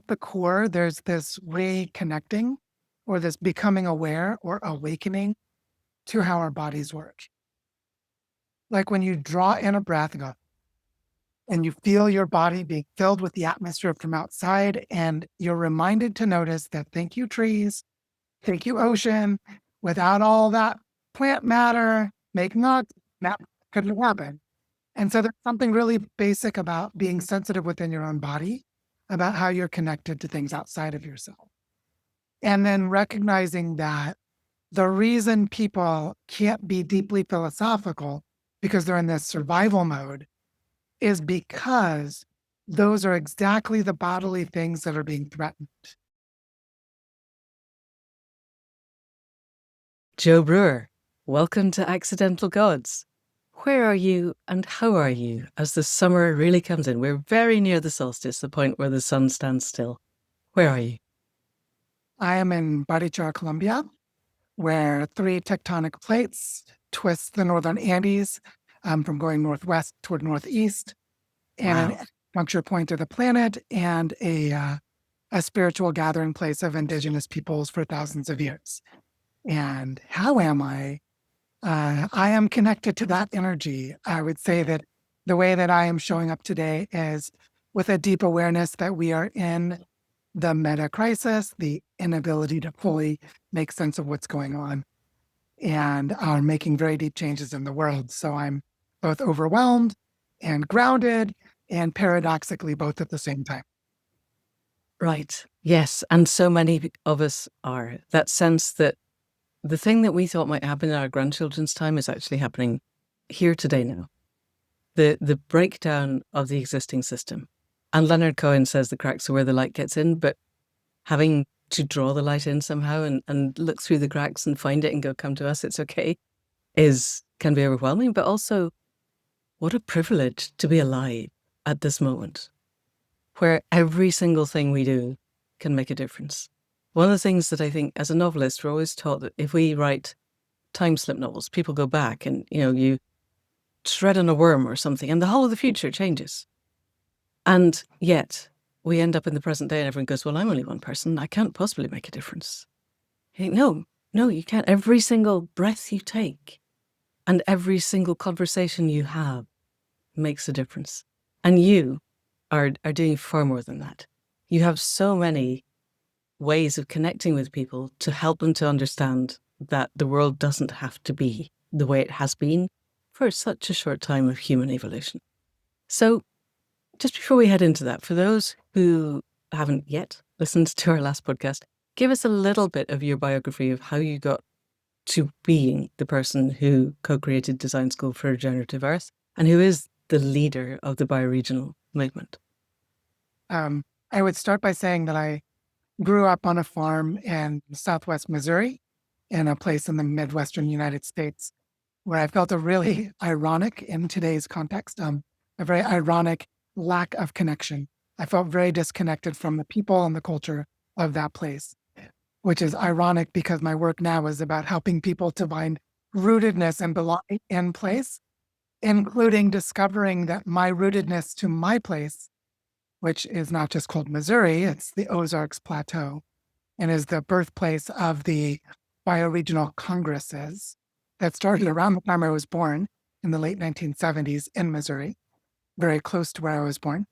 the core, there's this reconnecting or this becoming aware or awakening to how our bodies work. Like when you draw in a breath and you feel your body being filled with the atmosphere from outside, and you're reminded to notice that thank you, trees, thank you, ocean, without all that plant matter, that couldn't happen. And so there's something really basic about being sensitive within your own body, about how you're connected to things outside of yourself. And then recognizing that the reason people can't be deeply philosophical because they're in this survival mode is because those are exactly the bodily things that are being threatened. Joe Brewer, welcome to Accidental Gods. Where are you and how are you as the summer really comes in? We're very near the solstice, the point where the sun stands still. Where are you? I am in Barichara, Colombia, where 3 tectonic plates twist the northern Andes from going northwest toward northeast, and an acupuncture point of the planet, and a spiritual gathering place of indigenous peoples for thousands of years. And how am I? I am connected to that energy. I would say that the way that I am showing up today is with a deep awareness that we are in the meta crisis, the inability to fully make sense of what's going on, and are making very deep changes in the world. So I'm both overwhelmed and grounded, and paradoxically both at the same time. Right. Yes. And so many of us are. That sense that the thing that we thought might happen in our grandchildren's time is actually happening here today now. The breakdown of the existing system. And Leonard Cohen says the cracks are where the light gets in, but having to draw the light in somehow and look through the cracks and find it and go, come to us, it's okay, can be overwhelming. But also, what a privilege to be alive at this moment, where every single thing we do can make a difference. One of the things that I think as a novelist, we're always taught that if we write time slip novels, people go back and, you tread on a worm or something and the whole of the future changes. And yet we end up in the present day and everyone goes, well, I'm only one person. I can't possibly make a difference. You think, no, you can't. Every single breath you take and every single conversation you have makes a difference. And you are doing far more than that. You have so many ways of connecting with people to help them to understand that the world doesn't have to be the way it has been for such a short time of human evolution. So just before we head into that, for those who haven't yet listened to our last podcast, give us a little bit of your biography of how you got to being the person who co-created Design School for Regenerative Earth and who is the leader of the bioregional movement. I would start by saying that I grew up on a farm in Southwest Missouri, in a place in the Midwestern United States, where I felt a really ironic, in today's context, a very ironic lack of connection. I felt very disconnected from the people and the culture of that place, which is ironic because my work now is about helping people to find rootedness and belonging in place, including discovering that my rootedness to my place, which is not just called Missouri, it's the Ozarks Plateau, and is the birthplace of the bioregional congresses that started around the time I was born in the late 1970s in Missouri, very close to where I was born,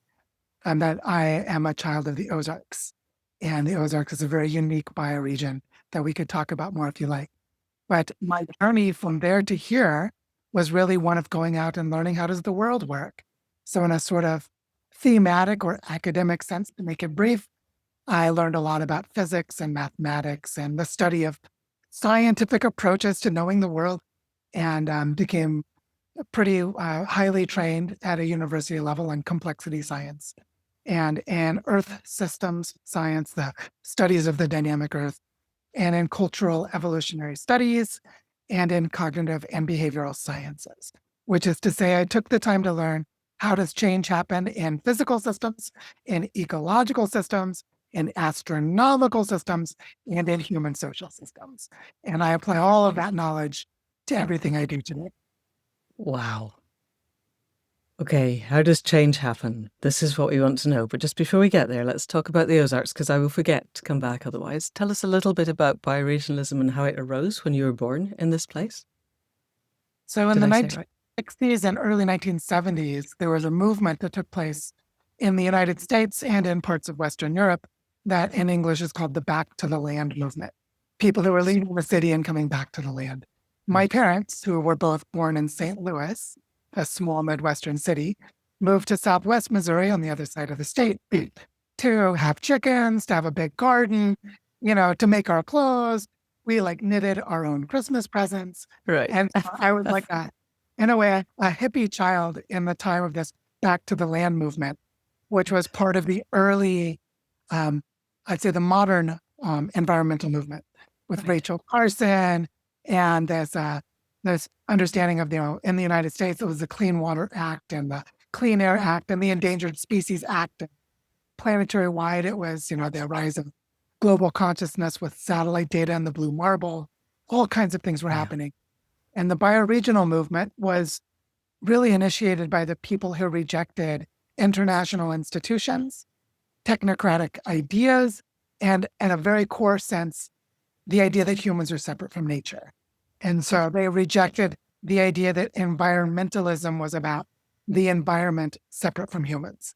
and that I am a child of the Ozarks. And the Ozarks is a very unique bioregion that we could talk about more if you like. But my journey from there to here was really one of going out and learning how does the world work. So in a sort of thematic or academic sense, to make it brief, I learned a lot about physics and mathematics and the study of scientific approaches to knowing the world, and became pretty highly trained at a university level in complexity science and in earth systems science, the studies of the dynamic earth, and in cultural evolutionary studies, and in cognitive and behavioral sciences, which is to say I took the time to learn how does change happen in physical systems, in ecological systems, in astronomical systems, and in human social systems. And I apply all of that knowledge to everything I do today. Wow. Okay, how does change happen? This is what we want to know. But just before we get there, let's talk about the Ozarks, because I will forget to come back otherwise. Tell us a little bit about bioregionalism and how it arose when you were born in this place. So in Did the I say right? 1960s and early 1970s, there was a movement that took place in the United States and in parts of Western Europe that in English is called the Back to the Land movement. People who were leaving the city and coming back to the land. My parents, who were both born in St. Louis, a small Midwestern city, moved to Southwest Missouri on the other side of the state to have chickens, to have a big garden, to make our clothes. We knitted our own Christmas presents. Right. And I was in a way, a hippie child in the time of this Back to the Land movement, which was part of the early, I'd say the modern environmental movement with Rachel Carson and this understanding of, in the United States, it was the Clean Water Act and the Clean Air Act and the Endangered Species Act. And planetary-wide, it was, the rise of global consciousness with satellite data and the blue marble. All kinds of things were happening. And the bioregional movement was really initiated by the people who rejected international institutions, technocratic ideas, and in a very core sense, the idea that humans are separate from nature. And so they rejected the idea that environmentalism was about the environment separate from humans.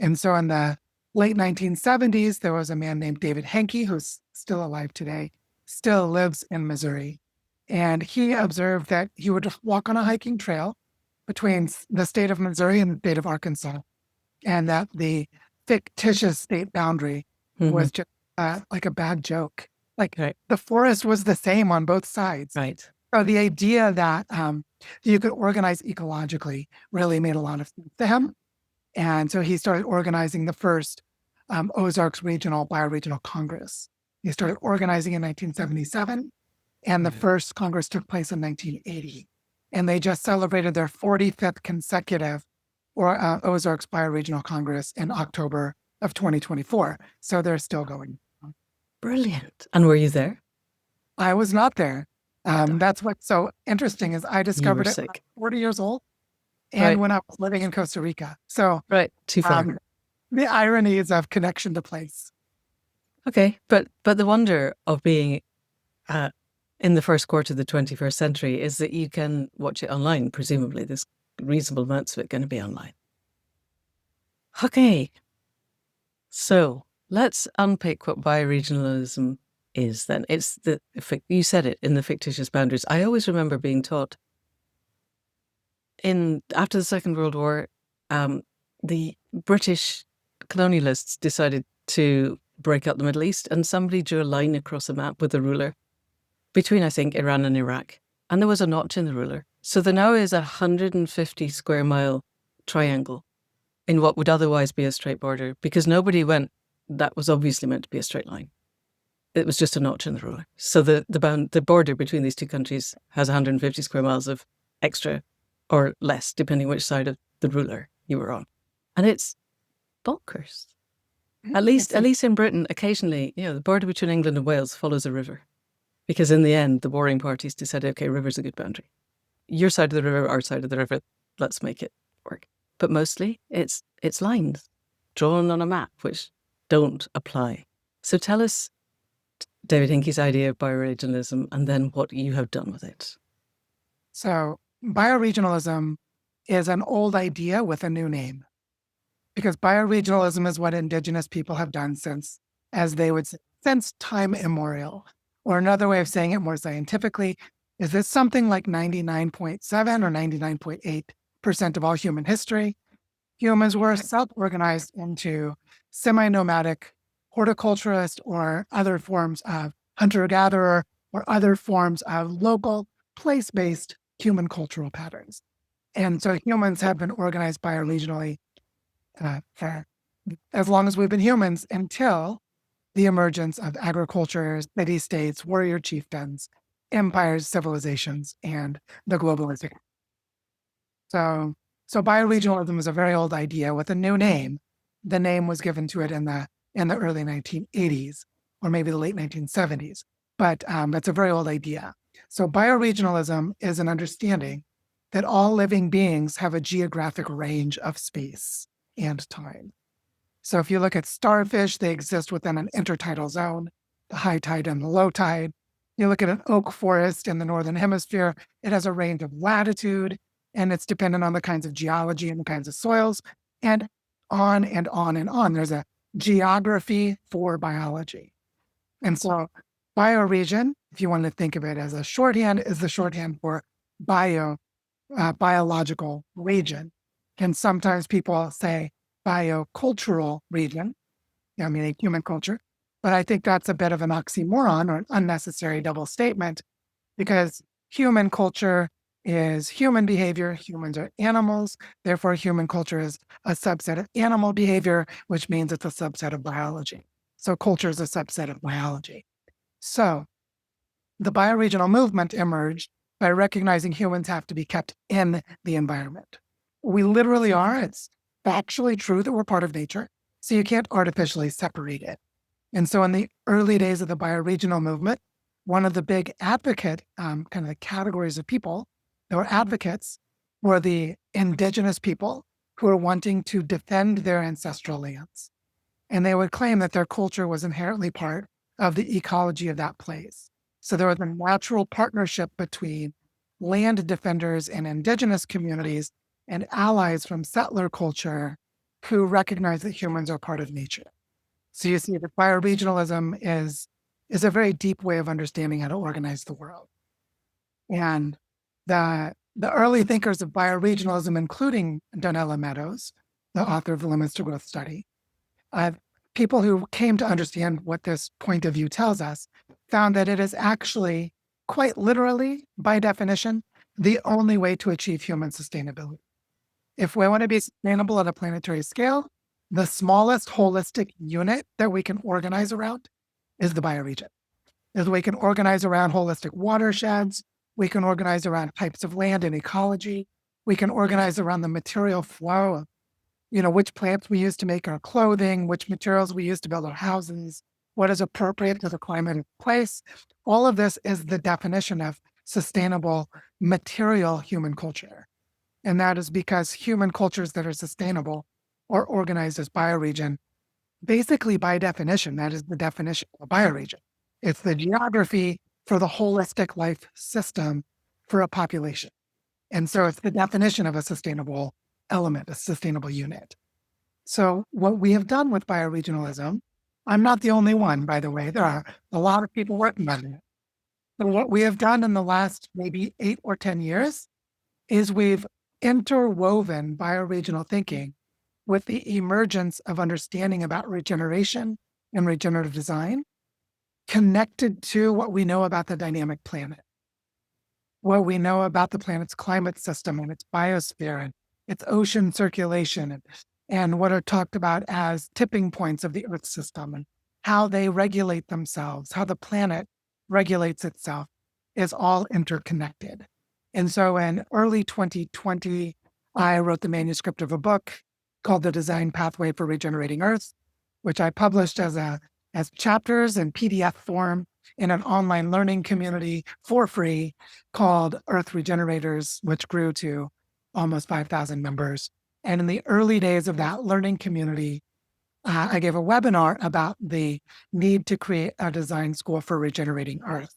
And so in the late 1970s, there was a man named David Henke, who's still alive today, still lives in Missouri. And he observed that he would walk on a hiking trail between the state of Missouri and the state of Arkansas, and that the fictitious state boundary was just like a bad joke. The forest was the same on both sides. Right. So the idea that you could organize ecologically really made a lot of sense to him. And so he started organizing the first Ozarks Regional Bioregional Congress. He started organizing in 1977, and the first Congress took place in 1980. And they just celebrated their 45th consecutive Ozarks Bioregional Congress in October of 2024. So they're still going. Brilliant. And were you there? I was not there. That's what's so interesting is I discovered it when I was 40 years old and when I was living in Costa Rica. So Too far. The ironies of connection to place. Okay, but the wonder of being in the first quarter of the 21st century is that you can watch it online. Presumably, there's reasonable amounts of it going to be online. Okay, so let's unpick what bioregionalism is then. It's you said it, in the fictitious boundaries. I always remember being taught after the Second World War, the British colonialists decided to break up the Middle East, and somebody drew a line across a map with a ruler between, I think, Iran and Iraq, and there was a notch in the ruler. So there now is a 150 square mile triangle in what would otherwise be a straight border, because nobody went, that was obviously meant to be a straight line. It was just a notch in the ruler. So the border between these two countries has 150 square miles of extra or less, depending which side of the ruler you were on. And it's bonkers. At least in Britain, occasionally, the border between England and Wales follows a river. Because in the end, the warring parties decided, okay, river's a good boundary. Your side of the river, our side of the river, let's make it work. But mostly it's lines drawn on a map which don't apply. So tell us David Henke's idea of bioregionalism and then what you have done with it. So bioregionalism is an old idea with a new name, because bioregionalism is what Indigenous people have done since time immemorial. Or another way of saying it more scientifically is it's something like 99.7 or 99.8% of all human history. Humans were self-organized into semi-nomadic horticulturist or other forms of hunter-gatherer or other forms of local place-based human cultural patterns. And so humans have been organized bioregionally for as long as we've been humans, until the emergence of agriculture, city-states, warrior chieftains, empires, civilizations, and the globalization. So bioregionalism is a very old idea with a new name. The name was given to it in the early 1980s, or maybe the late 1970s. But that's a very old idea. So bioregionalism is an understanding that all living beings have a geographic range of space and time. So if you look at starfish, they exist within an intertidal zone, the high tide and the low tide. You look at an oak forest in the northern hemisphere, it has a range of latitude, and it's dependent on the kinds of geology and the kinds of soils, and on and on and on. There's a geography for biology. And so bioregion, if you want to think of it as a shorthand, is the shorthand for biological region. And sometimes people say biocultural region, meaning human culture. But I think that's a bit of an oxymoron or an unnecessary double statement, because human culture is human behavior. Humans are animals. Therefore, human culture is a subset of animal behavior, which means it's a subset of biology. So culture is a subset of biology. So the bioregional movement emerged by recognizing humans have to be kept in the environment. We literally are. It's factually true that we're part of nature, so you can't artificially separate it. And so in the early days of the bioregional movement, one of the big advocate kind of the categories of people that were advocates were the indigenous people who were wanting to defend their ancestral lands. And they would claim that their culture was inherently part of the ecology of that place. So there was a natural partnership between land defenders and indigenous communities and allies from settler culture who recognize that humans are part of nature. So you see that bioregionalism is a very deep way of understanding how to organize the world. And the early thinkers of bioregionalism, including Donella Meadows, the author of the Limits to Growth study, people who came to understand what this point of view tells us, found that it is actually, quite literally, by definition, the only way to achieve human sustainability. If we want to be sustainable at a planetary scale, the smallest holistic unit that we can organize around is the bioregion. As we can organize around holistic watersheds, we can organize around types of land and ecology, we can organize around the material flow of, which plants we use to make our clothing, which materials we use to build our houses, what is appropriate to the climate of the place. All of this is the definition of sustainable material human culture. And that is because human cultures that are sustainable are organized as bioregion. Basically, by definition, that is the definition of a bioregion. It's the geography for the holistic life system for a population. And so it's the definition of a sustainable element, a sustainable unit. So what we have done with bioregionalism, I'm not the only one, by the way. There are a lot of people working on it. But what we have done in the last maybe 8 or 10 years is we've interwoven bioregional thinking with the emergence of understanding about regeneration and regenerative design connected to what we know about the dynamic planet, what we know about the planet's climate system and its biosphere and its ocean circulation and what are talked about as tipping points of the Earth system and how they regulate themselves, how the planet regulates itself is all interconnected. And so in early 2020, I wrote the manuscript of a book called The Design Pathway for Regenerating Earth, which I published as chapters in PDF form in an online learning community for free called Earth Regenerators, which grew to almost 5,000 members. And in the early days of that learning community, I gave a webinar about the need to create a design school for regenerating Earth.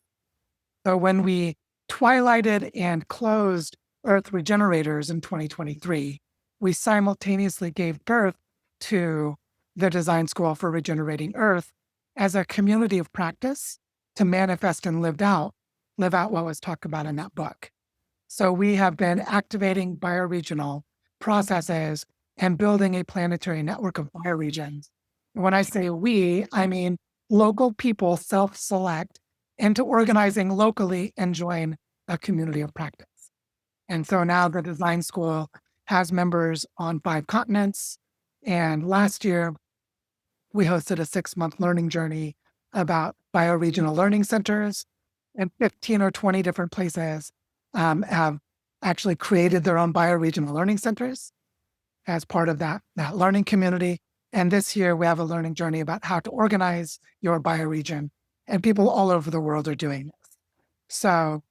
So when we twilighted and closed Earth Regenerators in 2023, we simultaneously gave birth to the Design School for Regenerating Earth as a community of practice to manifest and live out what was talked about in that book. So we have been activating bioregional processes and building a planetary network of bioregions. When I say we, I mean local people self-select into organizing locally and join a community of practice. And so now the design school has members on 5 continents. And last year, we hosted a 6-month learning journey about bioregional learning centers, and 15 or 20 different places have actually created their own bioregional learning centers as part of that learning community. And this year, we have a learning journey about how to organize your bioregion, and people all over the world are doing this. So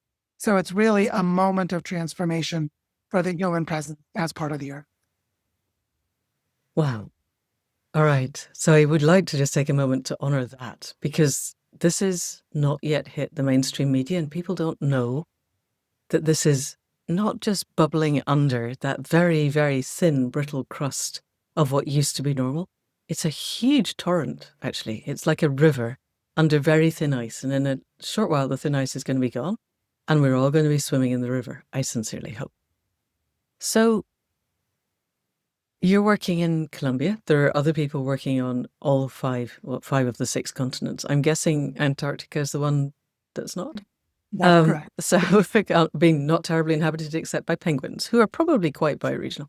it's really a moment of transformation for the human presence as part of the earth. Wow. All right. So I would like to just take a moment to honor that, because this is not yet hit the mainstream media, and people don't know that this is not just bubbling under that very, very thin, brittle crust of what used to be normal. It's a huge torrent, actually. It's like a river under very thin ice. And in a short while, the thin ice is going to be gone, and we're all going to be swimming in the river, I sincerely hope. So you're working in Colombia. There are other people working on all five of the 6 continents. I'm guessing Antarctica is the one that's not. That's correct. So being not terribly inhabited except by penguins, who are probably quite bioregional.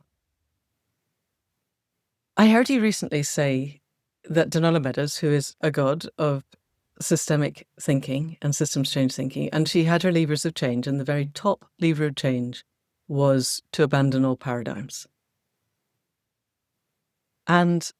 I heard you recently say that Donella Meadows, who is a god of systemic thinking and systems change thinking, and she had her levers of change, and the very top lever of change was to abandon all paradigms. And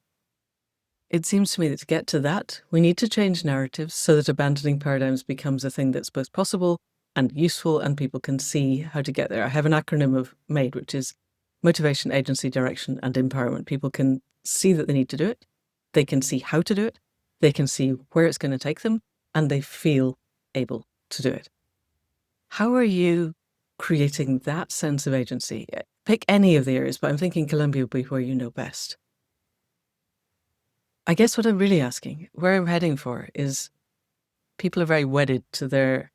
it seems to me that to get to that, we need to change narratives so that abandoning paradigms becomes a thing that's both possible and useful, and people can see how to get there. I have an acronym of MADE, which is motivation, agency, direction, and empowerment. People can see that they need to do it. They can see how to do it. They can see where it's going to take them, and they feel able to do it. How are you creating that sense of agency? Pick any of the areas, but I'm thinking Colombia would be where you know best. I guess what I'm really asking, where I'm heading for, is people are very wedded to their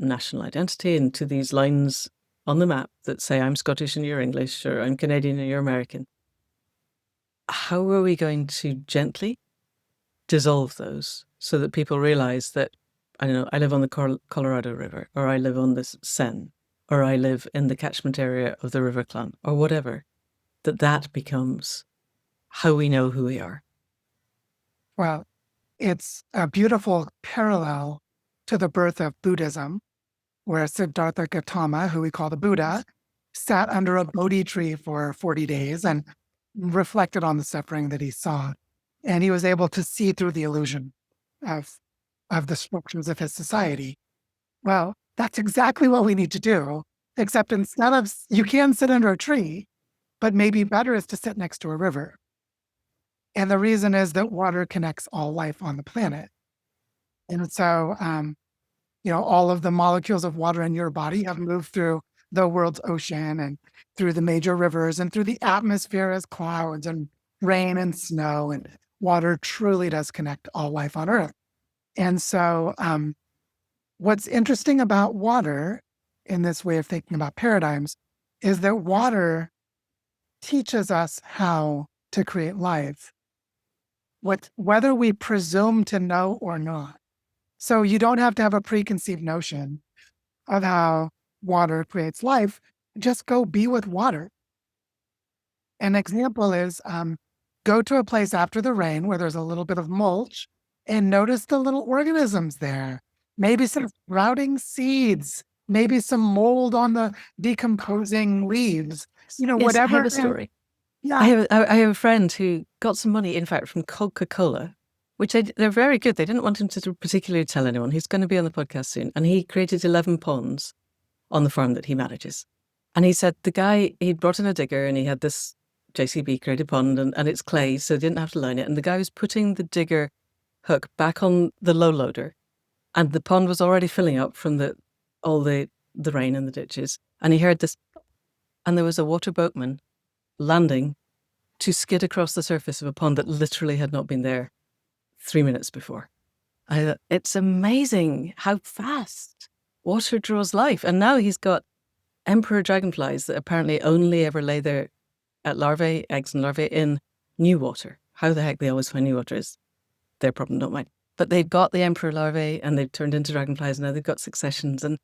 national identity and to these lines on the map that say, I'm Scottish and you're English, or I'm Canadian and you're American. How are we going to gently dissolve those so that people realize that, I don't know, I live on the Colorado River, or I live on the Seine, or I live in the catchment area of the River Clun, or whatever, that becomes how we know who we are? Well, it's a beautiful parallel to the birth of Buddhism, where Siddhartha Gautama, who we call the Buddha, sat under a Bodhi tree for 40 days and reflected on the suffering that he saw. And he was able to see through the illusion of the structures of his society. Well, that's exactly what we need to do, except instead of, you can sit under a tree, but maybe better is to sit next to a river. And the reason is that water connects all life on the planet. And so, all of the molecules of water in your body have moved through the world's ocean and through the major rivers and through the atmosphere as clouds and rain and snow. And water truly does connect all life on Earth. And so what's interesting about water in this way of thinking about paradigms is that water teaches us how to create life, whether we presume to know or not. So you don't have to have a preconceived notion of how water creates life. Just go be with water. An example is go to a place after the rain where there's a little bit of mulch and notice the little organisms there. Maybe some sprouting seeds, maybe some mold on the decomposing leaves, whatever. I have a story. Yeah. I have a friend who got some money, in fact, from Coca-Cola, which they're very good. They didn't want him to particularly tell anyone. He's going to be on the podcast soon. And he created 11 ponds on the farm that he manages. And he said the guy, he brought in a digger and he had this JCB created pond and it's clay, so he didn't have to line it. And the guy was putting the digger hook back on the low loader. And the pond was already filling up from all the rain in the ditches. And he heard this, and there was a water boatman landing to skid across the surface of a pond that literally had not been there 3 minutes before. It's amazing how fast water draws life. And now he's got emperor dragonflies that apparently only ever lay their eggs and larvae in new water. How the heck they always find new water is their problem, not mine. But they've got the emperor larvae and they've turned into dragonflies. And now they've got successions and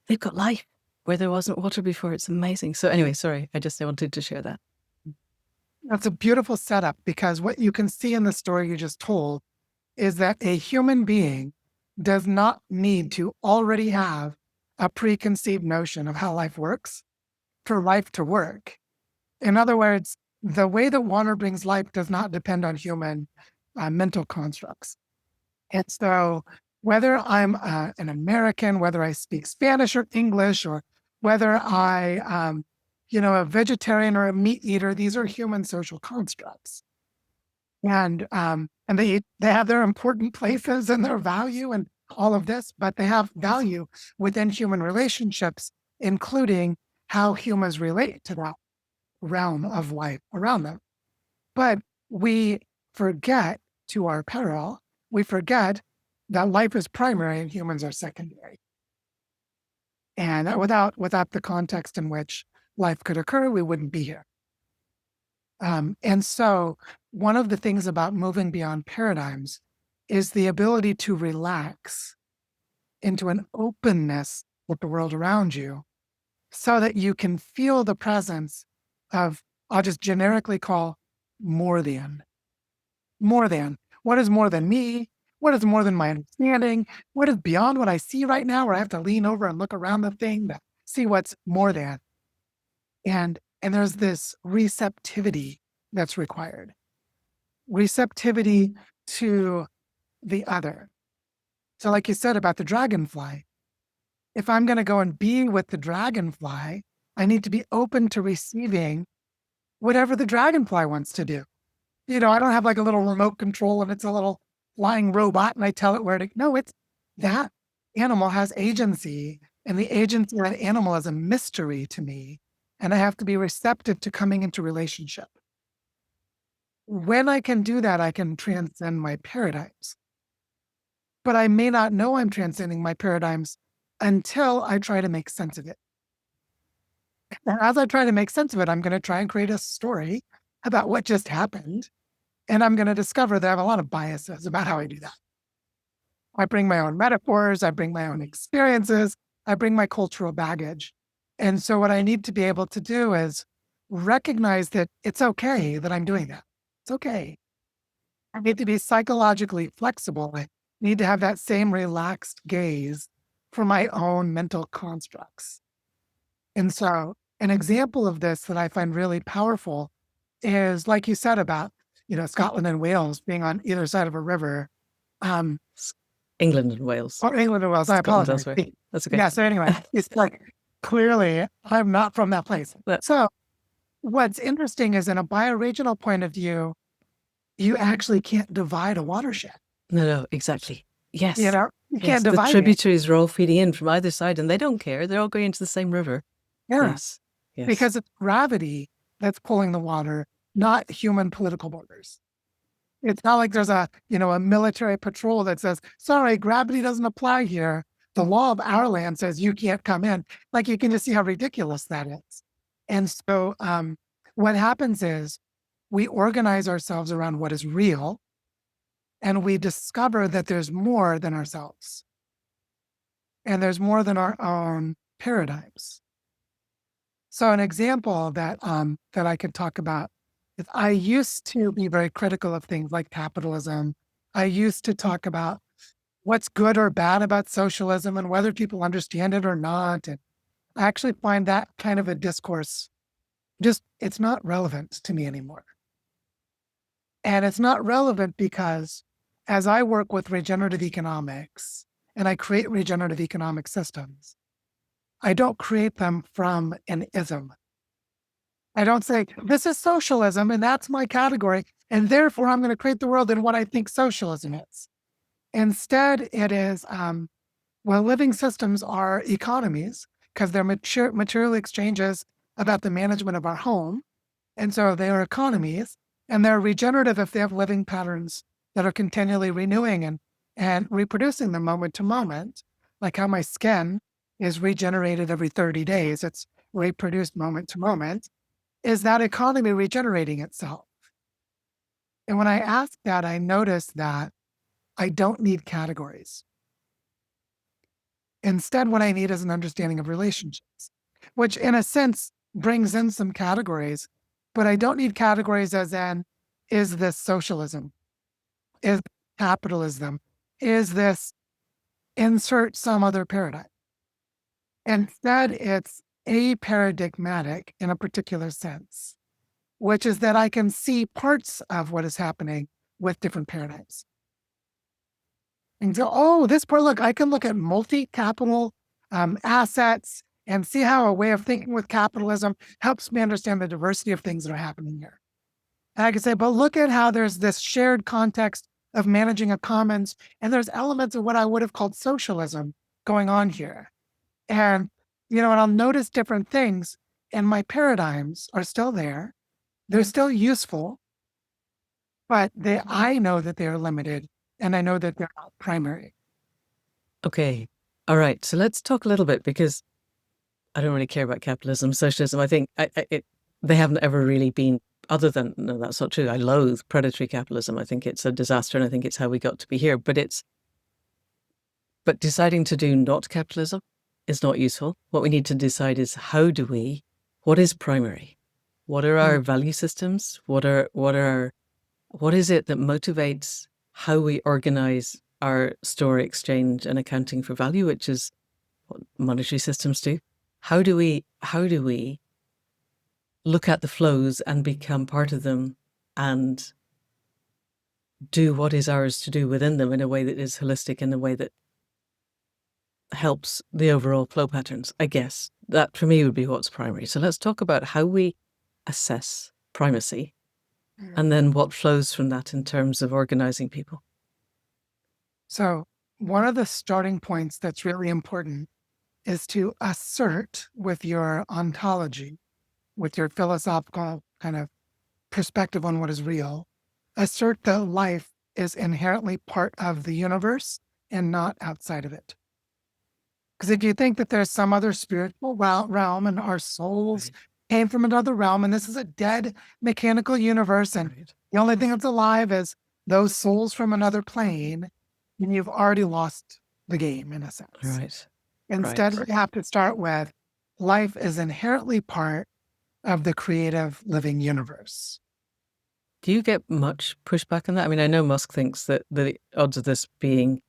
they've got life where there wasn't water before. It's amazing. So anyway, sorry, I just wanted to share that. That's a beautiful setup, because what you can see in the story you just told is that a human being does not need to already have a preconceived notion of how life works for life to work. In other words, the way that water brings life does not depend on human mental constructs. And so whether I'm an American, whether I speak Spanish or English, or whether I a vegetarian or a meat eater, these are human social constructs. And they have their important places and their value and all of this, but they have value within human relationships, including how humans relate to that realm of life around them. But we forget, to our peril, we forget that life is primary and humans are secondary. And that without the context in which life could occur, we wouldn't be here. And so one of the things about moving beyond paradigms is the ability to relax into an openness with the world around you so that you can feel the presence of, I'll just generically call more than. More than. What is more than me? What is more than my understanding? What is beyond what I see right now, where I have to lean over and look around the thing to see what's more than? And there's this receptivity that's required. Receptivity to the other. So like you said about the dragonfly, if I'm going to go and be with the dragonfly, I need to be open to receiving whatever the dragonfly wants to do. I don't have like a little remote control and it's a little flying robot and I tell it where to, no, it's that animal has agency, and the agency of that animal is a mystery to me. And I have to be receptive to coming into relationship. When I can do that, I can transcend my paradigms. But I may not know I'm transcending my paradigms until I try to make sense of it. And as I try to make sense of it, I'm going to try and create a story about what just happened. And I'm going to discover that I have a lot of biases about how I do that. I bring my own metaphors, I bring my own experiences, I bring my cultural baggage. And so what I need to be able to do is recognize that it's okay that I'm doing that. It's okay. I need to be psychologically flexible. I need to have that same relaxed gaze for my own mental constructs. And so an example of this that I find really powerful is, like you said about, Scotland and Wales being on either side of a river. England and Wales. Or England and Wales, I apologize. That's okay. Yeah, so anyway, it's like, clearly, I'm not from that place. So what's interesting is, in a bioregional point of view, you actually can't divide a watershed. No, exactly. Yes. You can't divide the tributaries are all feeding in from either side and they don't care. They're all going into the same river. Yeah. Yes. Because it's gravity that's pulling the water, not human political borders. It's not like there's a military patrol that says, sorry, gravity doesn't apply here. The law of our land says you can't come in. Like, you can just see how ridiculous that is. And so what happens is we organize ourselves around what is real, and we discover that there's more than ourselves. And there's more than our own paradigms. So an example that I could talk about is, I used to be very critical of things like capitalism. I used to talk about what's good or bad about socialism and whether people understand it or not. And I actually find that kind of a discourse it's not relevant to me anymore. And it's not relevant because as I work with regenerative economics and I create regenerative economic systems, I don't create them from an ism. I don't say, this is socialism and that's my category, and therefore I'm going to create the world in what I think socialism is. Instead, it is, living systems are economies because they're material exchanges about the management of our home. And so they are economies, and they're regenerative if they have living patterns that are continually renewing and reproducing them moment to moment, like how my skin is regenerated every 30 days. It's reproduced moment to moment. Is that economy regenerating itself? And when I ask that, I notice that I don't need categories. Instead, what I need is an understanding of relationships, which in a sense brings in some categories, but I don't need categories as in, is this socialism? Is capitalism? Is this insert some other paradigm? Instead, it's aparadigmatic in a particular sense, which is that I can see parts of what is happening with different paradigms. And so, this part, look, I can look at multi-capital assets and see how a way of thinking with capitalism helps me understand the diversity of things that are happening here. And I could say, but look at how there's this shared context of managing a commons, and there's elements of what I would have called socialism going on here. And, and I'll notice different things, and my paradigms are still there. They're still useful, but I know that they're limited, and I know that they're not primary. Okay. All right. So let's talk a little bit, because I don't really care about capitalism, socialism. I think they haven't ever really been, other than, no, that's not true. I loathe predatory capitalism. I think it's a disaster, and I think it's how we got to be here. But deciding to do not capitalism is not useful. What we need to decide is what is primary? What are our value systems? What is it that motivates how we organize our store, exchange, and accounting for value, which is what monetary systems do? How do we look at the flows and become part of them and do what is ours to do within them in a way that is holistic, in a way that helps the overall flow patterns? I guess that for me would be what's primary. So let's talk about how we assess primacy and then what flows from that in terms of organizing people. So one of the starting points that's really important is to assert with your ontology, with your philosophical kind of perspective on what is real, assert that life is inherently part of the universe and not outside of it. Because if you think that there's some other spiritual realm and our souls came from another realm, and this is a dead mechanical universe, and the only thing that's alive is those souls from another plane, then you've already lost the game in a sense. Right. Instead, you have to start with life is inherently part of the creative living universe. Do you get much pushback on that? I mean, I know Musk thinks that the odds of this being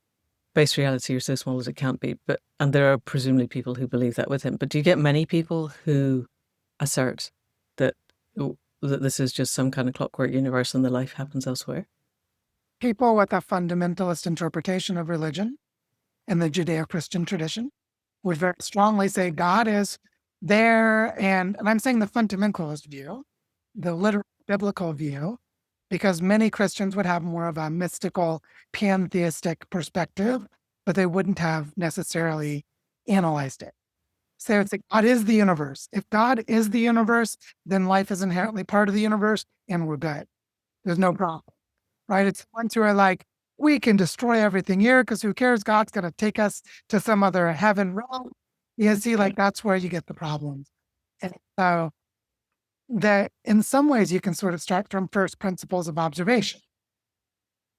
base reality are so small as it can't be, and there are presumably people who believe that with him. But do you get many people who assert that this is just some kind of clockwork universe and the life happens elsewhere? People with a fundamentalist interpretation of religion in the Judeo-Christian tradition would very strongly say God is there, and I'm saying the fundamentalist view, the literal biblical view, because many Christians would have more of a mystical, pantheistic perspective, but they wouldn't have necessarily analyzed it. So it's like God is the universe. If God is the universe, then life is inherently part of the universe, and we're good. There's no problem, right? It's ones who are like, we can destroy everything here because who cares? God's going to take us to some other heaven realm. You see, like that's where you get the problems. And so that in some ways you can sort of start from first principles of observation.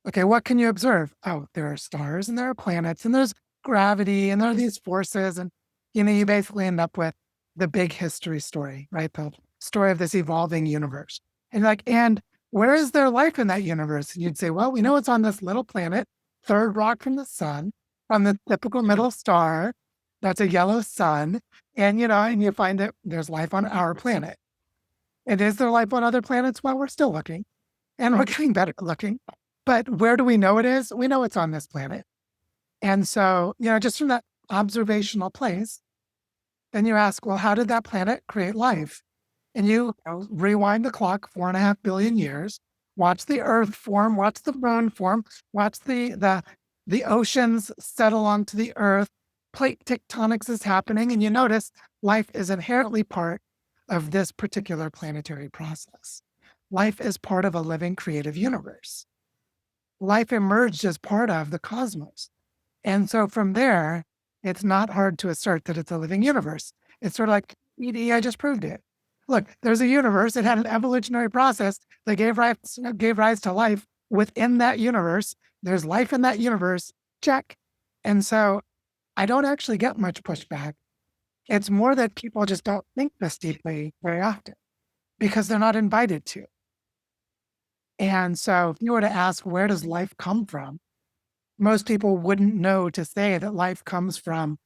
Okay, what can you observe? Oh, there are stars and there are planets and there's gravity and there are these forces. And, you basically end up with the big history story, right? The story of this evolving universe. And like, and where is there life in that universe? And you'd say, well, we know it's on this little planet, third rock from the sun, from the typical middle star. That's a yellow sun. And, and you find that there's life on our planet. And is there life on other planets? Well, we're still looking and we're getting better at looking. But where do we know it is? We know it's on this planet. And so, just from that observational place, then you ask, well, how did that planet create life? And you rewind the clock 4.5 billion years, watch the Earth form, watch the moon form, watch the oceans settle onto the Earth, plate tectonics is happening, and you notice life is inherently part of this particular planetary process. Life is part of a living creative universe. Life emerged as part of the cosmos. And so from there, it's not hard to assert that it's a living universe. It's sort of like, I just proved it. Look, there's a universe. It had an evolutionary process that gave rise to life within that universe. There's life in that universe. Check. And so I don't actually get much pushback. It's more that people just don't think this deeply very often because they're not invited to. And so if you were to ask, where does life come from? Most people wouldn't know to say that life comes from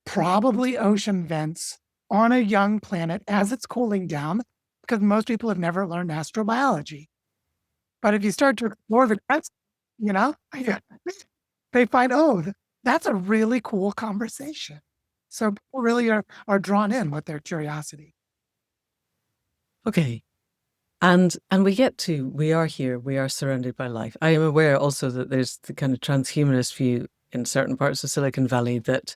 probably ocean vents on a young planet as it's cooling down, because most people have never learned astrobiology. But if you start to explore the rest, they find, oh, that's a really cool conversation. So people really are drawn in with their curiosity. Okay. And we are here, we are surrounded by life. I am aware also that there's the kind of transhumanist view in certain parts of Silicon Valley that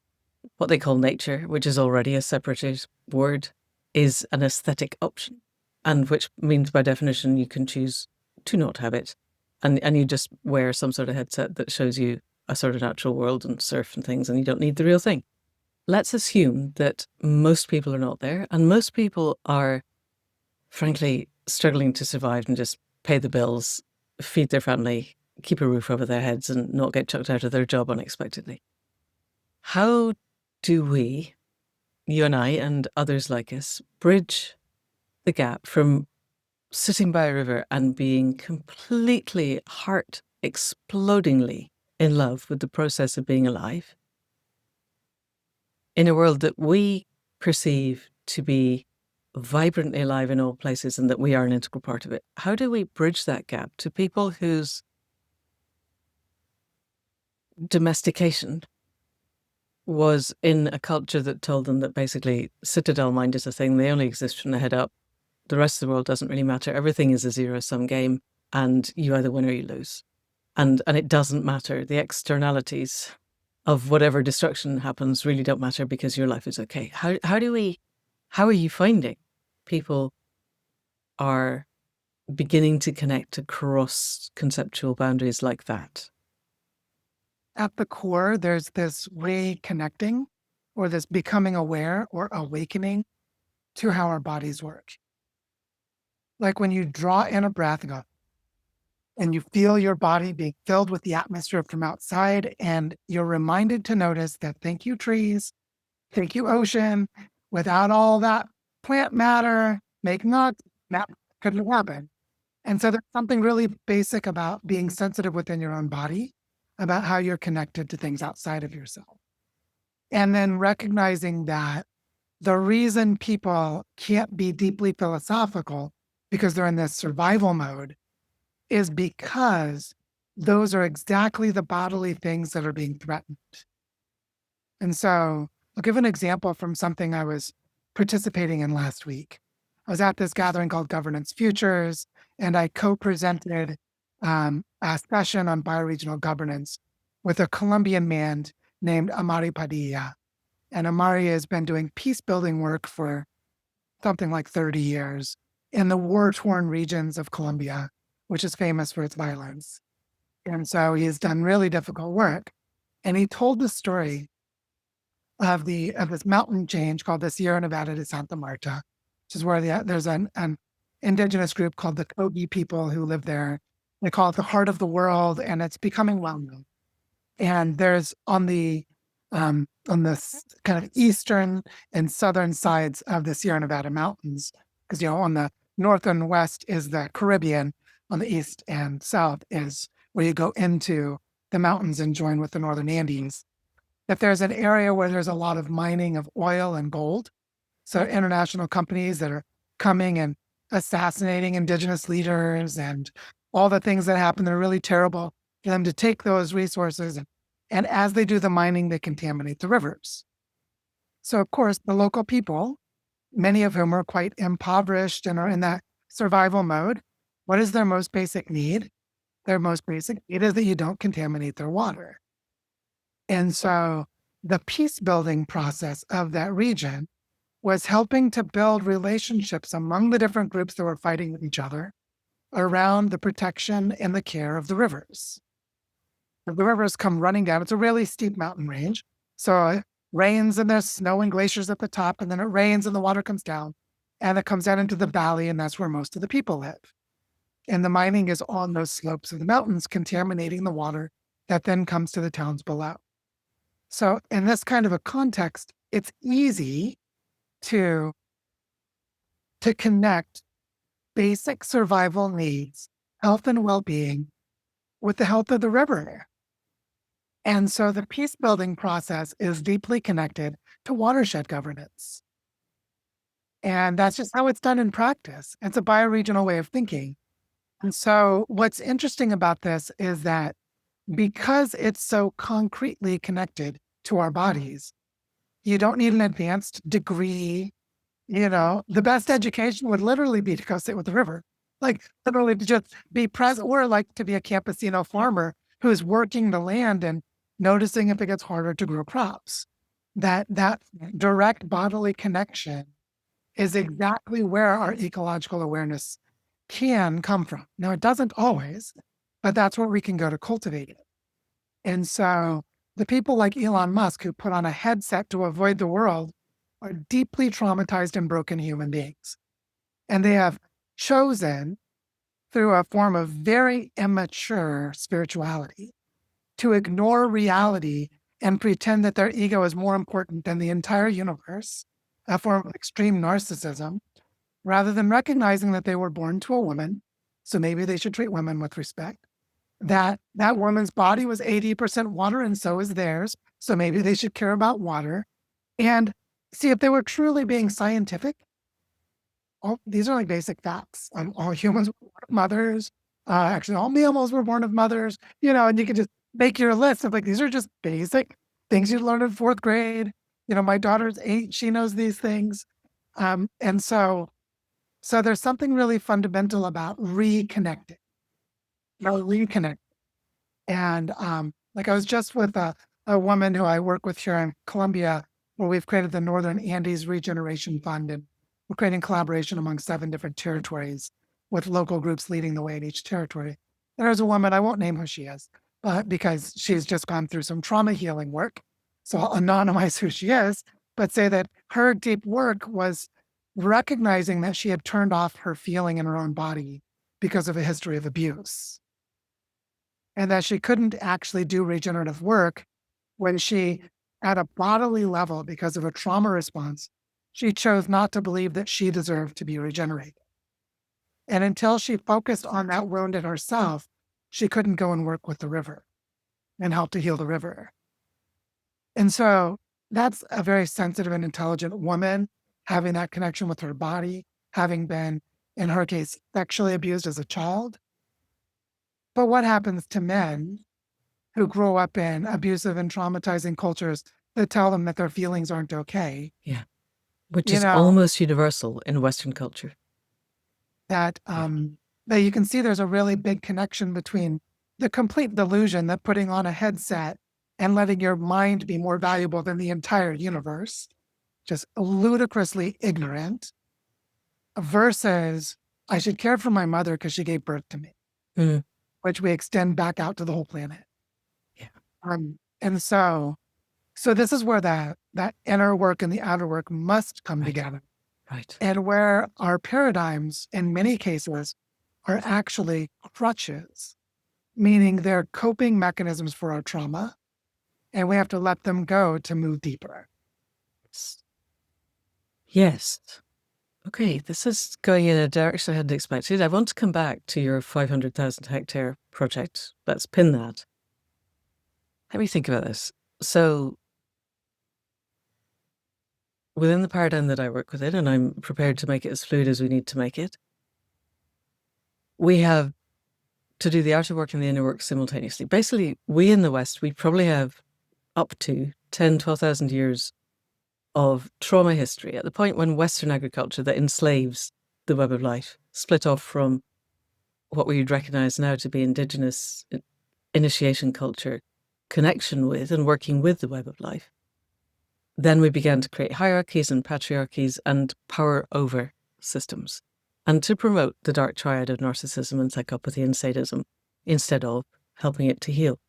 what they call nature, which is already a separated word, is an aesthetic option. And which means by definition, you can choose to not have it. And you just wear some sort of headset that shows you a sort of natural world and surf and things, and you don't need the real thing. Let's assume that most people are not there, and most people are, frankly, struggling to survive and just pay the bills, feed their family, keep a roof over their heads, and not get chucked out of their job unexpectedly. How do we, you and I and others like us, bridge the gap from sitting by a river and being completely heart explodingly in love with the process of being alive in a world that we perceive to be vibrantly alive in all places and that we are an integral part of it? How do we bridge that gap to people whose domestication was in a culture that told them that basically citadel mind is a thing, they only exist from the head up, the rest of the world doesn't really matter, everything is a zero-sum game, and you either win or you lose. And it doesn't matter. The externalities of whatever destruction happens really don't matter because your life is okay. How are you finding people are beginning to connect across conceptual boundaries like that? At the core, there's this reconnecting or this becoming aware or awakening to how our bodies work. Like when you draw in a breath and go, and you feel your body being filled with the atmosphere from outside, and you're reminded to notice that thank you, trees, thank you, ocean, without all that plant matter making us, that couldn't happen. And so there's something really basic about being sensitive within your own body, about how you're connected to things outside of yourself. And then recognizing that the reason people can't be deeply philosophical because they're in this survival mode is because those are exactly the bodily things that are being threatened. And so I'll give an example from something I was participating in last week. I was at this gathering called Governance Futures, and I co-presented a session on bioregional governance with a Colombian man named Amari Padilla. And Amari has been doing peace building work for something like 30 years in the war-torn regions of Colombia, which is famous for its violence. And so he's done really difficult work. And he told the story of this mountain change called the Sierra Nevada de Santa Marta, which is where there's an indigenous group called the Kogi people who live there. They call it the heart of the world, and it's becoming well known. And there's on the kind of eastern and southern sides of the Sierra Nevada mountains, because on the north and west is the Caribbean, on the east and south is where you go into the mountains and join with the northern Andes. That there's an area where there's a lot of mining of oil and gold. So international companies that are coming and assassinating indigenous leaders and all the things that happen that are really terrible for them to take those resources. And as they do the mining, they contaminate the rivers. So, of course, the local people, many of whom are quite impoverished and are in that survival mode, what is their most basic need? Their most basic need is that you don't contaminate their water. And so the peace building process of that region was helping to build relationships among the different groups that were fighting with each other around the protection and the care of the rivers. The rivers come running down. It's a really steep mountain range. So it rains and there's snow and glaciers at the top, and then it rains and the water comes down, and it comes down into the valley, and that's where most of the people live. And the mining is on those slopes of the mountains, contaminating the water that then comes to the towns below. So in this kind of a context, it's easy to connect basic survival needs, health and well-being, with the health of the river. And so the peace building process is deeply connected to watershed governance. And that's just how it's done in practice. It's a bioregional way of thinking. And so what's interesting about this is that because it's so concretely connected to our bodies, You don't need an advanced degree. The best education would literally be to go sit with the river, like literally to just be present, or like to be a campesino farmer who's working the land and noticing if it gets harder to grow crops. That direct bodily connection is exactly where our ecological awareness can come from. Now, it doesn't always, but that's where we can go to cultivate it. And so the people like Elon Musk who put on a headset to avoid the world are deeply traumatized and broken human beings. And they have chosen, through a form of very immature spirituality, to ignore reality and pretend that their ego is more important than the entire universe, a form of extreme narcissism, rather than recognizing that they were born to a woman. So maybe they should treat women with respect. That woman's body was 80% water and so is theirs. So maybe they should care about water. And see, if they were truly being scientific, these are like basic facts. All humans were born of mothers. Actually, all mammals were born of mothers, and you could just make your list of like, these are just basic things you learn in fourth grade. My daughter's 8, she knows these things. And so there's something really fundamental about reconnecting. Reconnect. And like I was just with a woman who I work with here in Colombia, where we've created the Northern Andes Regeneration Fund, and we're creating collaboration among 7 different territories with local groups leading the way in each territory. There's a woman, I won't name who she is, but because she's just gone through some trauma healing work. So I'll anonymize who she is, but say that her deep work was recognizing that she had turned off her feeling in her own body because of a history of abuse. And that she couldn't actually do regenerative work when she, at a bodily level, because of a trauma response, she chose not to believe that she deserved to be regenerated. And until she focused on that wound in herself, she couldn't go and work with the river and help to heal the river. And so that's a very sensitive and intelligent woman, having that connection with her body, having been, in her case, sexually abused as a child. But what happens to men who grow up in abusive and traumatizing cultures that tell them that their feelings aren't okay? Yeah. Which is almost universal in Western culture. That you can see there's a really big connection between the complete delusion that putting on a headset and letting your mind be more valuable than the entire universe, just ludicrously ignorant, versus I should care for my mother because she gave birth to me, which we extend back out to the whole planet. Yeah. And so this is where that inner work and the outer work must come together. Right. And where our paradigms, in many cases, are actually crutches, meaning they're coping mechanisms for our trauma, and we have to let them go to move deeper. Yes. Okay, this is going in a direction I hadn't expected. I want to come back to your 500,000 hectare project. Let's pin that. Let me think about this. So within the paradigm that I work within, and I'm prepared to make it as fluid as we need to make it, we have to do the outer work and the inner work simultaneously. Basically, we in the West, we probably have up to 10, 12,000 years of trauma history at the point when Western agriculture that enslaves the web of life split off from what we would recognize now to be indigenous initiation culture, connection with and working with the web of life. Then we began to create hierarchies and patriarchies and power over systems, and to promote the dark triad of narcissism and psychopathy and sadism instead of helping it to heal.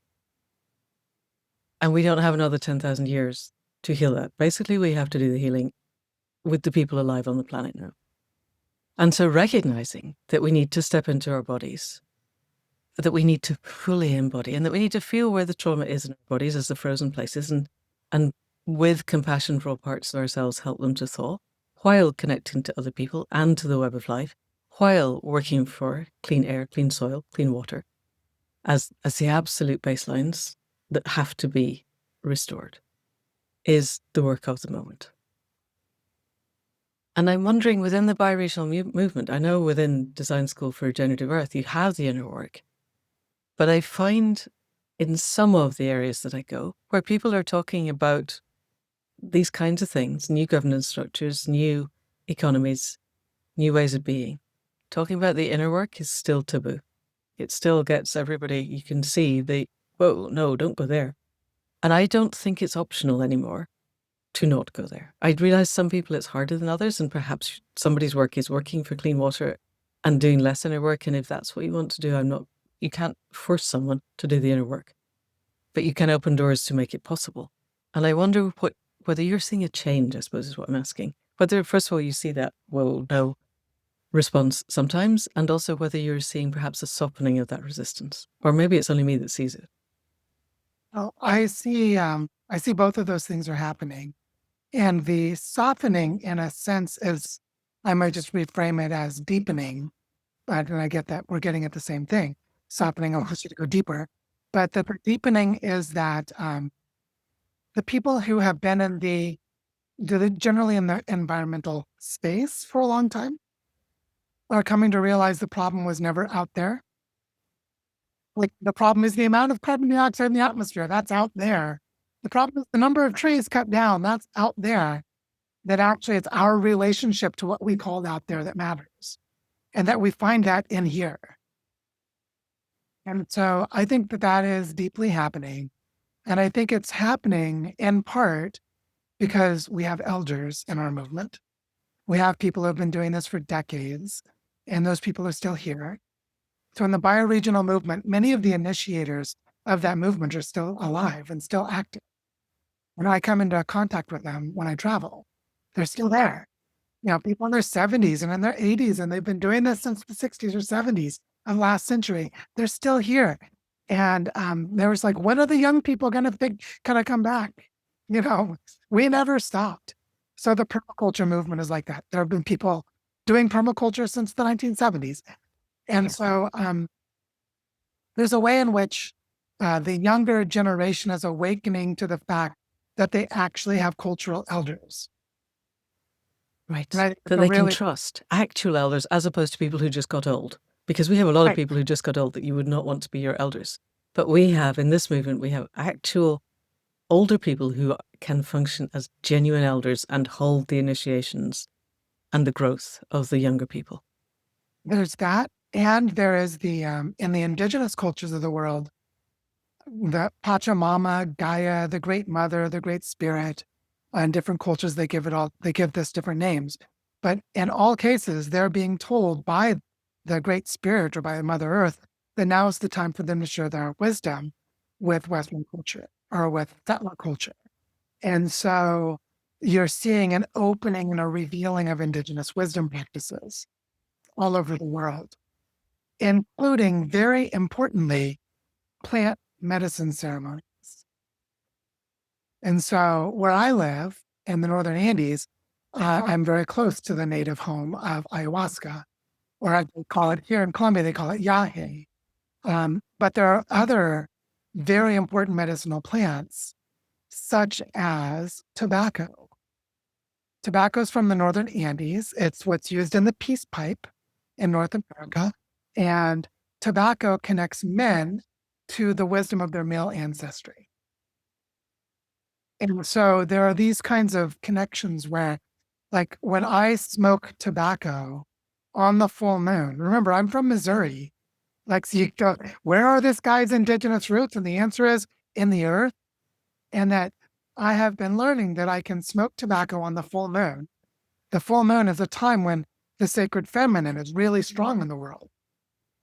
And we don't have another 10,000 years to heal that. Basically, we have to do the healing with the people alive on the planet now. And so recognizing that we need to step into our bodies, that we need to fully embody, and that we need to feel where the trauma is in our bodies as the frozen places, and with compassion for all parts of ourselves, help them to thaw, while connecting to other people and to the web of life, while working for clean air, clean soil, clean water, as the absolute baselines that have to be restored, is the work of the moment. And I'm wondering, within the bioregional movement, I know within Design School for Regenerative Earth, you have the inner work, but I find in some of the areas that I go, where people are talking about these kinds of things, new governance structures, new economies, new ways of being, talking about the inner work is still taboo. It still gets everybody, you can see whoa, no, don't go there. And I don't think it's optional anymore to not go there. I realize some people it's harder than others, and perhaps somebody's work is working for clean water and doing less inner work. And if that's what you want to do, you can't force someone to do the inner work, but you can open doors to make it possible. And I wonder whether you're seeing a change, I suppose is what I'm asking. Whether, first of all, you see that, whoa, no response sometimes, and also whether you're seeing perhaps a softening of that resistance, or maybe it's only me that sees it. Oh, I see both of those things are happening. And the softening, in a sense, is, I might just reframe it as deepening. But and I get that we're getting at the same thing. Softening allows you to go deeper. But the deepening is that the people who have been generally in the environmental space for a long time are coming to realize the problem was never out there. Like, the problem is the amount of carbon dioxide in the atmosphere. That's out there. The problem is the number of trees cut down. That's out there. That actually it's our relationship to what we called out there that matters. And that we find that in here. And so I think that is deeply happening. And I think it's happening in part because we have elders in our movement. We have people who have been doing this for decades, and those people are still here. So in the bioregional movement, many of the initiators of that movement are still alive and still active. When I come into contact with them when I travel, they're still there. People in their 70s and in their 80s, and they've been doing this since the 60s or 70s of last century. They're still here. And there was like, when are the young people going to come back? We never stopped. So the permaculture movement is like that. There have been people doing permaculture since the 1970s. And so there's a way in which the younger generation is awakening to the fact that they actually have cultural elders. Right. That they can trust actual elders as opposed to people who just got old. Because we have a lot of people who just got old that you would not want to be your elders. But we have, in this movement, we have actual older people who can function as genuine elders and hold the initiations and the growth of the younger people. There's that. And there is in the indigenous cultures of the world, the Pachamama, Gaia, the Great Mother, the Great Spirit. In different cultures, they give this different names. But in all cases, they're being told by the Great Spirit or by Mother Earth that now is the time for them to share their wisdom with Western culture or with settler culture. And so you're seeing an opening and a revealing of indigenous wisdom practices all over the world, including, very importantly, plant medicine ceremonies. And so where I live in the Northern Andes, I'm very close to the native home of ayahuasca, or I call it, here in Colombia, they call it yahe. But there are other very important medicinal plants, such as tobacco. Tobacco is from the Northern Andes. It's what's used in the peace pipe in North America. And tobacco connects men to the wisdom of their male ancestry. And so there are these kinds of connections where, like, when I smoke tobacco on the full moon, remember, I'm from Missouri. Like, so you go, where are this guy's indigenous roots? And the answer is in the earth. And that I have been learning that I can smoke tobacco on the full moon. The full moon is a time when the sacred feminine is really strong in the world.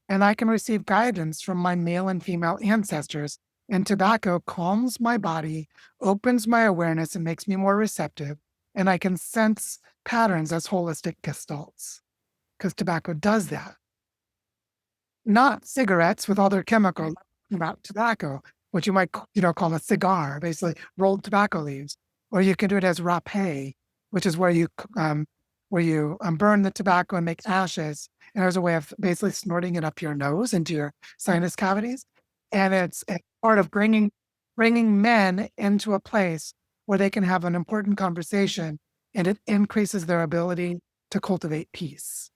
And I can receive guidance from my male and female ancestors. And tobacco calms my body, opens my awareness, and makes me more receptive. And I can sense patterns as holistic gestalts, because tobacco does that. Not cigarettes with all their chemicals, about tobacco, which you might call a cigar, basically rolled tobacco leaves. Or you can do it as rapé, which is where you burn the tobacco and make ashes. And there's a way of basically snorting it up your nose into your sinus cavities. And it's part of bringing men into a place where they can have an important conversation, and it increases their ability to cultivate peace.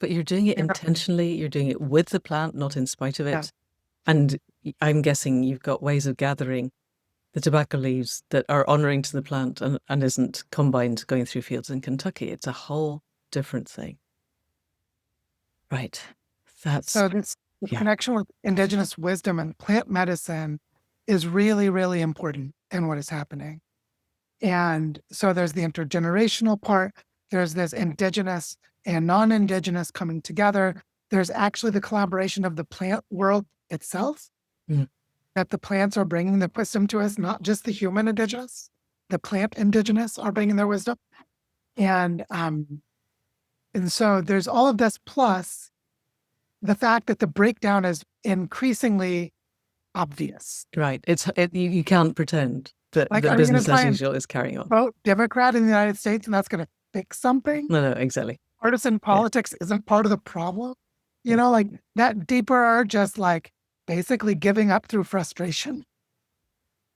But you're doing it intentionally. You're doing it with the plant, not in spite of it. Yeah. And I'm guessing you've got ways of gathering the tobacco leaves that are honoring to the plant and isn't combined going through fields in Kentucky. It's a whole different thing. Right. That's So this the yeah. connection with indigenous wisdom and plant medicine is really, really important in what is happening. And so there's the intergenerational part. There's this indigenous and non-indigenous coming together. There's actually the collaboration of the plant world itself, that the plants are bringing the wisdom to us, not just the human indigenous, the plant indigenous are bringing their wisdom. And so there's all of this, plus the fact that the breakdown is increasingly obvious. Right. You can't pretend that Like, the are you going business to try as and usual is carrying on. vote Democrat in the United States and that's going to fix something? No, exactly. Partisan politics isn't part of the problem. You know, like that deeper are just like basically giving up through frustration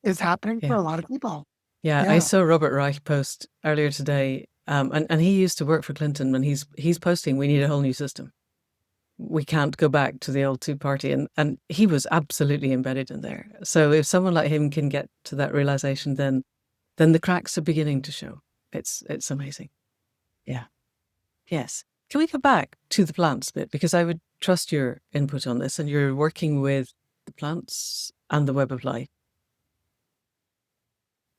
is happening for a lot of people. Yeah, I saw Robert Reich post earlier today, and he used to work for Clinton, and he's posting, we need a whole new system. We can't go back to the old two-party, and he was absolutely embedded in there. So if someone like him can get to that realization, then the cracks are beginning to show. It's amazing. Yeah. Yes. Can we go back to the plants bit? Because I would trust your input on this, and you're working with the plants and the web of life.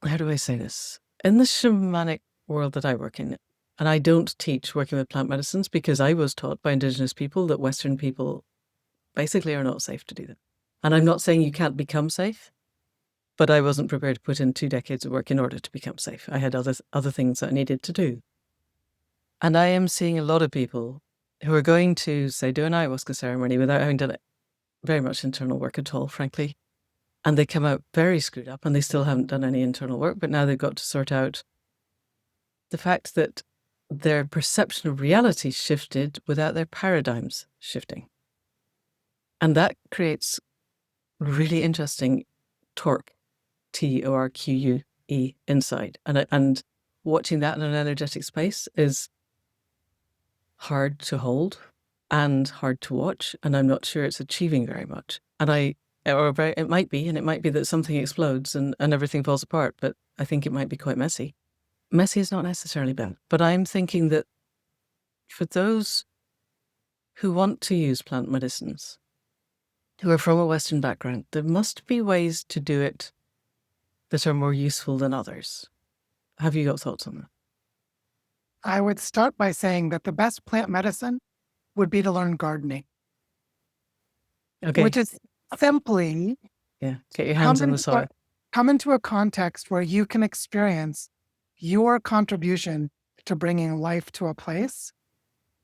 How do I say this? In the shamanic world that I work in, and I don't teach working with plant medicines because I was taught by Indigenous people that Western people basically are not safe to do them. And I'm not saying you can't become safe, but I wasn't prepared to put in 2 decades of work in order to become safe. I had other things that I needed to do. And I am seeing a lot of people who are going to, say, do an ayahuasca ceremony without having done very much internal work at all, frankly. And they come out very screwed up and they still haven't done any internal work, but now they've got to sort out the fact that their perception of reality shifted without their paradigms shifting. And that creates really interesting torque, TORQUE, inside. And watching that in an energetic space is hard to hold and hard to watch. And I'm not sure it's achieving very much. And it might be that something explodes and everything falls apart, but I think it might be quite messy. Messy is not necessarily bad, but I'm thinking that for those who want to use plant medicines, who are from a Western background, there must be ways to do it that are more useful than others. Have you got thoughts on that? I would start by saying that the best plant medicine would be to learn gardening. Okay. Which is simply get your hands on the soil. Come into a context where you can experience your contribution to bringing life to a place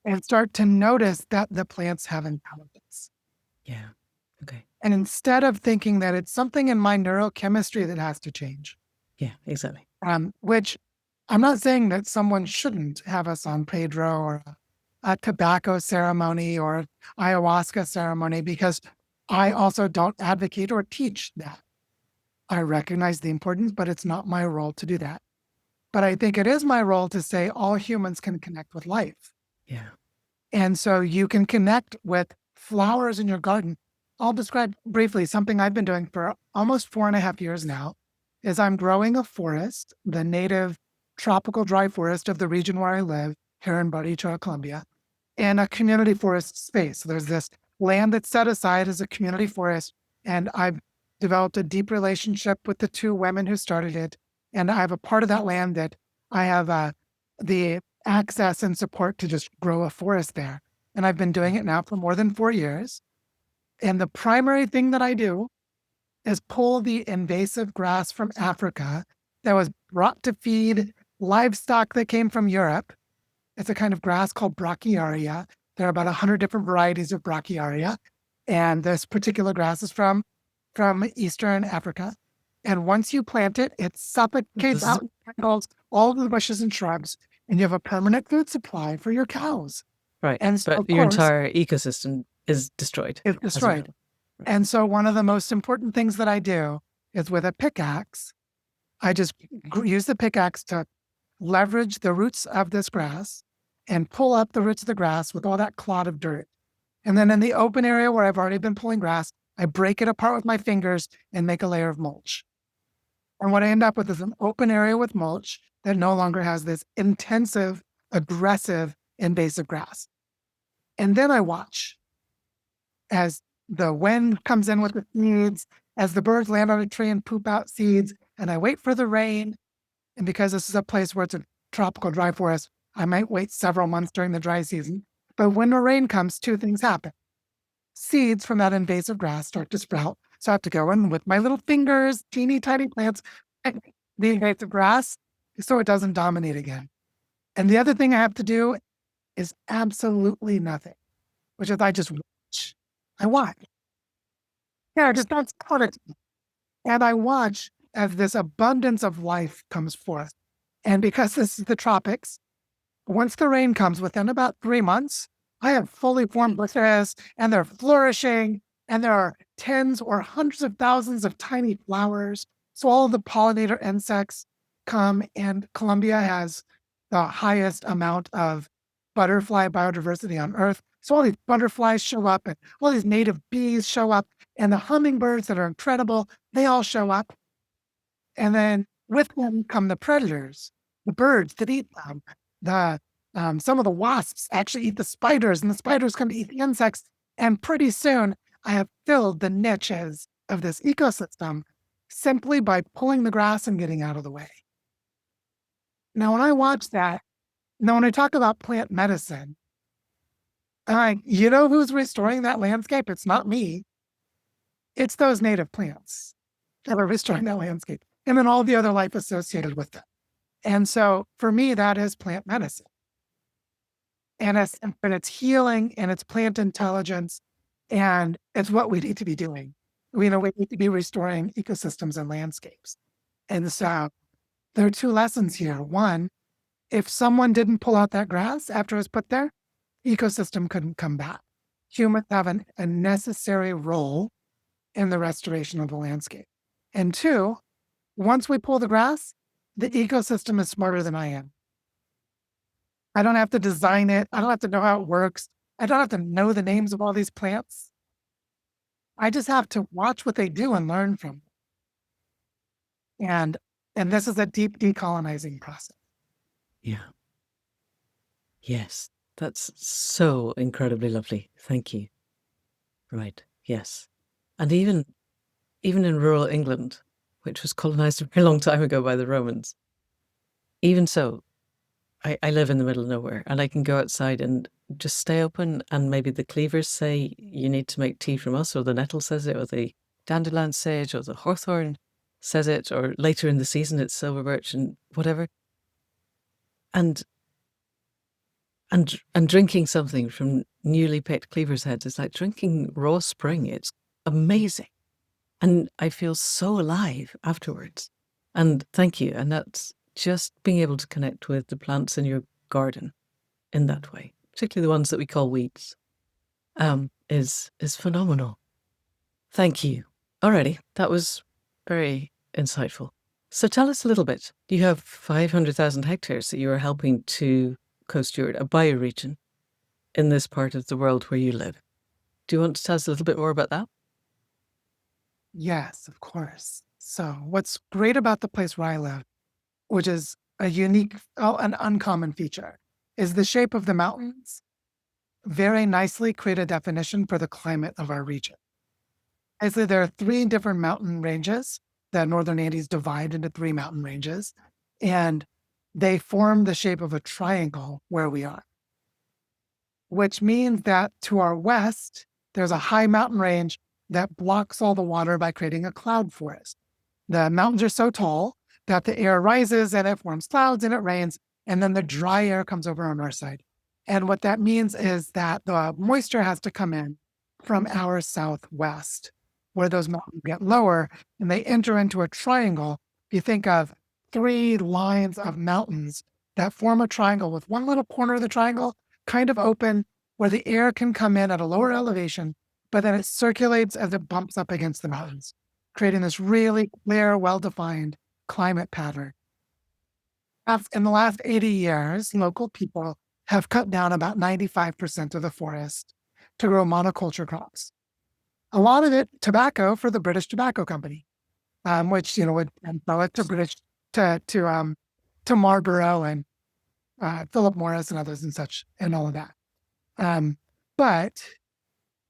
and start to notice that the plants have intelligence. Yeah. Okay. And instead of thinking that it's something in my neurochemistry that has to change. Yeah, exactly. Which I'm not saying that someone shouldn't have a San Pedro or a tobacco ceremony or ayahuasca ceremony, because I also don't advocate or teach that. I recognize the importance, but it's not my role to do that. But I think it is my role to say all humans can connect with life. Yeah. And so you can connect with flowers in your garden. I'll describe briefly something I've been doing for almost 4.5 years now, is I'm growing a forest, the native tropical dry forest of the region where I live, here in Barichara, Colombia, in a community forest space. So there's this land that's set aside as a community forest, and I've developed a deep relationship with the 2 women who started it. And I have a part of that land that I have the access and support to just grow a forest there. And I've been doing it now for more than 4 years. And the primary thing that I do is pull the invasive grass from Africa that was brought to feed livestock that came from Europe. It's a kind of grass called Brachiaria. There are about 100 different varieties of Brachiaria. And this particular grass is from Eastern Africa. And once you plant it, it suffocates out all of the bushes and shrubs, and you have a permanent food supply for your cows. Right. And so, but your entire ecosystem is destroyed. It's destroyed. And so one of the most important things that I do is with a pickaxe, I just use the pickaxe to leverage the roots of this grass and pull up the roots of the grass with all that clod of dirt. And then in the open area where I've already been pulling grass, I break it apart with my fingers and make a layer of mulch. And what I end up with is an open area with mulch that no longer has this intensive, aggressive, invasive grass. And then I watch as the wind comes in with the seeds, as the birds land on a tree and poop out seeds, and I wait for the rain. And because this is a place where it's a tropical dry forest, I might wait several months during the dry season. But when the rain comes, two things happen. Seeds from that invasive grass start to sprout. So I have to go in with my little fingers, teeny tiny plants, and the invasive grass so it doesn't dominate again. And the other thing I have to do is absolutely nothing, which is I just watch. I watch. Yeah, I just don't put it. And I watch as this abundance of life comes forth. And because this is the tropics, once the rain comes, within about 3 months, I have fully formed bushes and they're flourishing, and there are tens or hundreds of thousands of tiny flowers. So all of the pollinator insects come, and Colombia has the highest amount of butterfly biodiversity on Earth. So all these butterflies show up, and all these native bees show up, and the hummingbirds that are incredible, they all show up. And then with them come the predators, the birds that eat them. Some of the wasps actually eat the spiders, and the spiders come to eat the insects. And pretty soon, I have filled the niches of this ecosystem simply by pulling the grass and getting out of the way. Now, when I watch that, when I talk about plant medicine, you know who's restoring that landscape? It's not me. It's those native plants that are restoring that landscape, and then all the other life associated with them. And so for me, that is plant medicine. And it's healing, and it's plant intelligence, and it's what we need to be doing. We need to be restoring ecosystems and landscapes. And so there are two lessons here. One, if someone didn't pull out that grass after it was put there, the ecosystem couldn't come back. Humans have a necessary role in the restoration of the landscape. And two, once we pull the grass, the ecosystem is smarter than I am. I don't have to design it. I don't have to know how it works. I don't have to know the names of all these plants. I just have to watch what they do and learn from them. And this is a deep decolonizing process. Yeah. Yes. That's so incredibly lovely. Thank you. Right. Yes. And even in rural England, which was colonized a very long time ago by the Romans, even so, I live in the middle of nowhere, and I can go outside and just stay open, and maybe the cleavers say you need to make tea from us, or the nettle says it, or the dandelion sage, or the hawthorn says it, or later in the season it's silver birch and whatever. And drinking something from newly picked cleavers' heads is like drinking raw spring. It's amazing. And I feel so alive afterwards. And thank you. And that's just being able to connect with the plants in your garden in that way, particularly the ones that we call weeds, is phenomenal. Thank you. Alrighty, that was very insightful. So tell us a little bit. You have 500,000 hectares that you are helping to co-steward, a bioregion in this part of the world where you live. Do you want to tell us a little bit more about that? Yes, of course. So what's great about the place where I live, which is a unique, an uncommon feature, is the shape of the mountains very nicely create a definition for the climate of our region. Basically, there are 3 different mountain ranges. The Northern Andes divide into 3 mountain ranges, and they form the shape of a triangle where we are, which means that to our west, there's a high mountain range that blocks all the water by creating a cloud forest. The mountains are so tall that the air rises and it forms clouds and it rains, and then the dry air comes over on our side. And what that means is that the moisture has to come in from our southwest, where those mountains get lower, and they enter into a triangle. If you think of 3 lines of mountains that form a triangle with one little corner of the triangle kind of open, where the air can come in at a lower elevation, but then it circulates as it bumps up against the mountains, creating this really clear, well-defined climate pattern. In the last 80 years, local people have cut down about 95% of the forest to grow monoculture crops. A lot of it tobacco for the British Tobacco Company. which would sell it to British to Marlborough and Philip Morris and others and such and all of that. But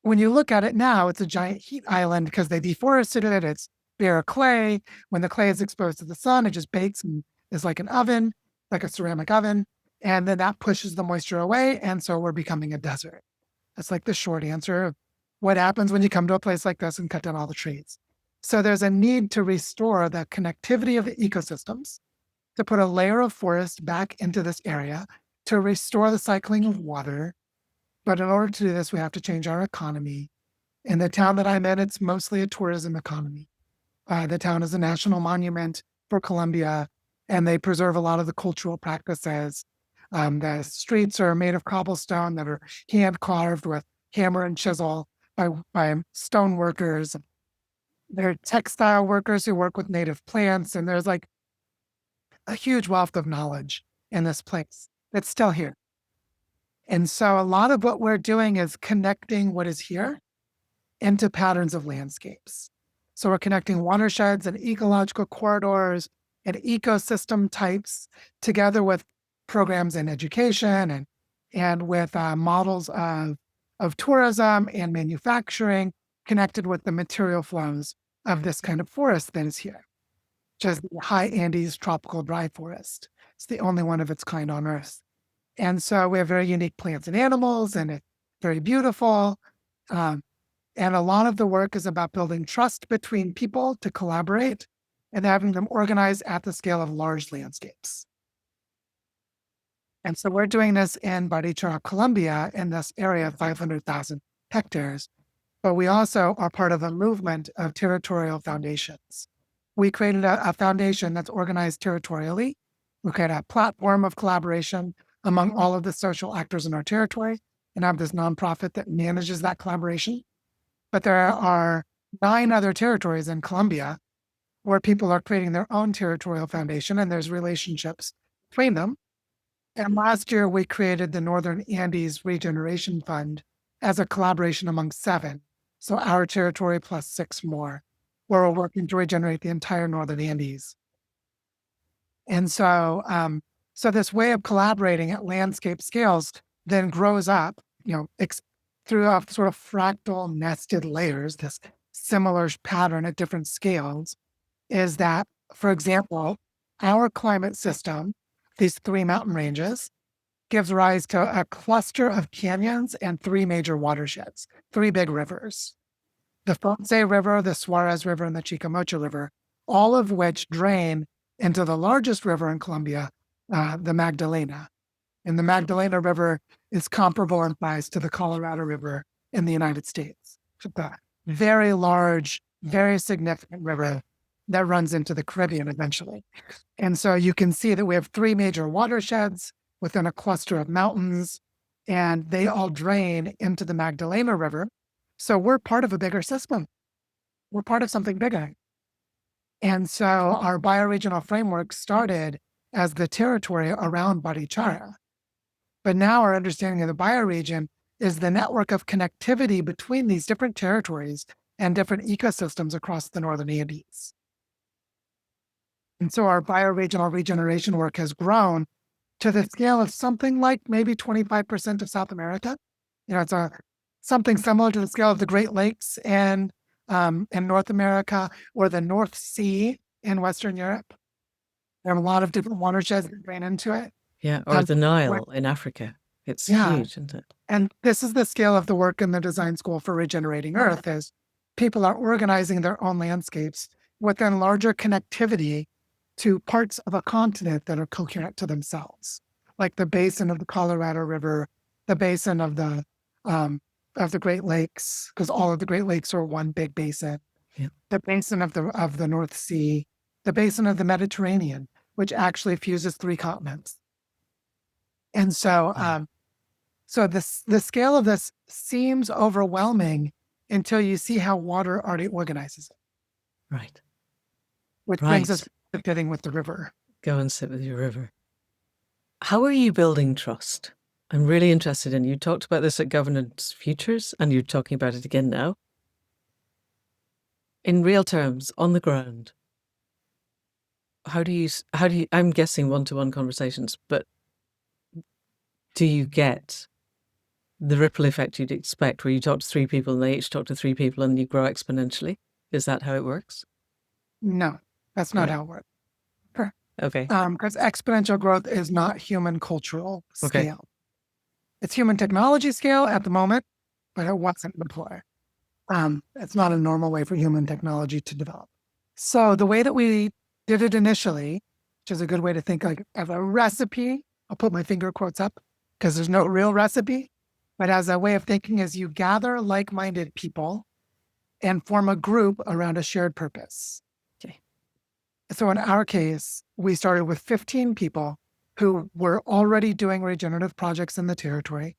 when you look at it now, it's a giant heat island because they deforested it. It's bare clay. When the clay is exposed to the sun, it just bakes and is like an oven, like a ceramic oven. And then that pushes the moisture away. And so we're becoming a desert. That's like the short answer of what happens when you come to a place like this and cut down all the trees. So there's a need to restore the connectivity of the ecosystems, to put a layer of forest back into this area, to restore the cycling of water. But in order to do this, we have to change our economy. In the town that I'm in, it's mostly a tourism economy. The town is a national monument for Colombia, and they preserve a lot of the cultural practices. The streets are made of cobblestone that are hand carved with hammer and chisel by stone workers. They're textile workers who work with native plants, and there's like a huge wealth of knowledge in this place that's still here. And so a lot of what we're doing is connecting what is here into patterns of landscapes. So we're connecting watersheds and ecological corridors and ecosystem types together with programs in education and with models of tourism and manufacturing connected with the material flows of this kind of forest that is here, which is the high Andes tropical dry forest. It's the only one of its kind on Earth. And so we have very unique plants and animals, and it's very beautiful. And a lot of the work is about building trust between people to collaborate and having them organize at the scale of large landscapes. And so we're doing this in Barichara, Colombia, in this area of 500,000 hectares. But we also are part of a movement of territorial foundations. We created a foundation that's organized territorially. We created a platform of collaboration among all of the social actors in our territory and have this nonprofit that manages that collaboration. But there are 9 other territories in Colombia where people are creating their own territorial foundation, and there's relationships between them. And last year, we created the Northern Andes Regeneration Fund as a collaboration among 7. So our territory plus 6 more, where we're working to regenerate the entire Northern Andes. And so, so this way of collaborating at landscape scales then grows up, through a sort of fractal nested layers, this similar pattern at different scales, is that, for example, our climate system, these 3 mountain ranges, gives rise to a cluster of canyons and 3 major watersheds, 3 big rivers. The Fonce River, the Suarez River, and the Chicamocha River, all of which drain into the largest river in Colombia, the Magdalena. And the Magdalena River is comparable in size to the Colorado River in the United States. It's a very large, very significant river that runs into the Caribbean eventually. And so you can see that we have 3 major watersheds within a cluster of mountains, and they all drain into the Magdalena River. So we're part of a bigger system. We're part of something bigger. And so our bioregional framework started as the territory around Barichara. But now our understanding of the bioregion is the network of connectivity between these different territories and different ecosystems across the Northern Andes. And so our bioregional regeneration work has grown to the scale of something like maybe 25% of South America. It's something similar to the scale of the Great Lakes in North America, or the North Sea in Western Europe. There are a lot of different watersheds that drain into it. Yeah, or the Nile in Africa. It's huge, isn't it? And this is the scale of the work in the design school for Regenerating Earth, is people are organizing their own landscapes within larger connectivity to parts of a continent that are coherent to themselves, like the basin of the Colorado River, the basin of the Great Lakes, because all of the Great Lakes are one big basin, the basin of the North Sea, the basin of the Mediterranean, which actually fuses 3 continents. And so, so the scale of this seems overwhelming until you see how water already organizes it. Right. Which brings us to fitting with the river. Go and sit with your river. How are you building trust? I'm really interested in, you talked about this at Governance Futures, and you're talking about it again now. In real terms, on the ground, how do you, I'm guessing one-to-one conversations, but do you get the ripple effect you'd expect where you talk to 3 people and they each talk to 3 people and you grow exponentially? Is that how it works? No, that's not Right. how it works. Sure. Okay. Because exponential growth is not human cultural Okay. scale. It's human technology scale at the moment, but it wasn't before. It's not a normal way for human technology to develop. So the way that we did it initially, which is a good way to think like of a recipe, I'll put my finger quotes up because there's no real recipe, but as a way of thinking is you gather like-minded people and form a group around a shared purpose. Okay. So in our case, we started with 15 people who were already doing regenerative projects in the territory,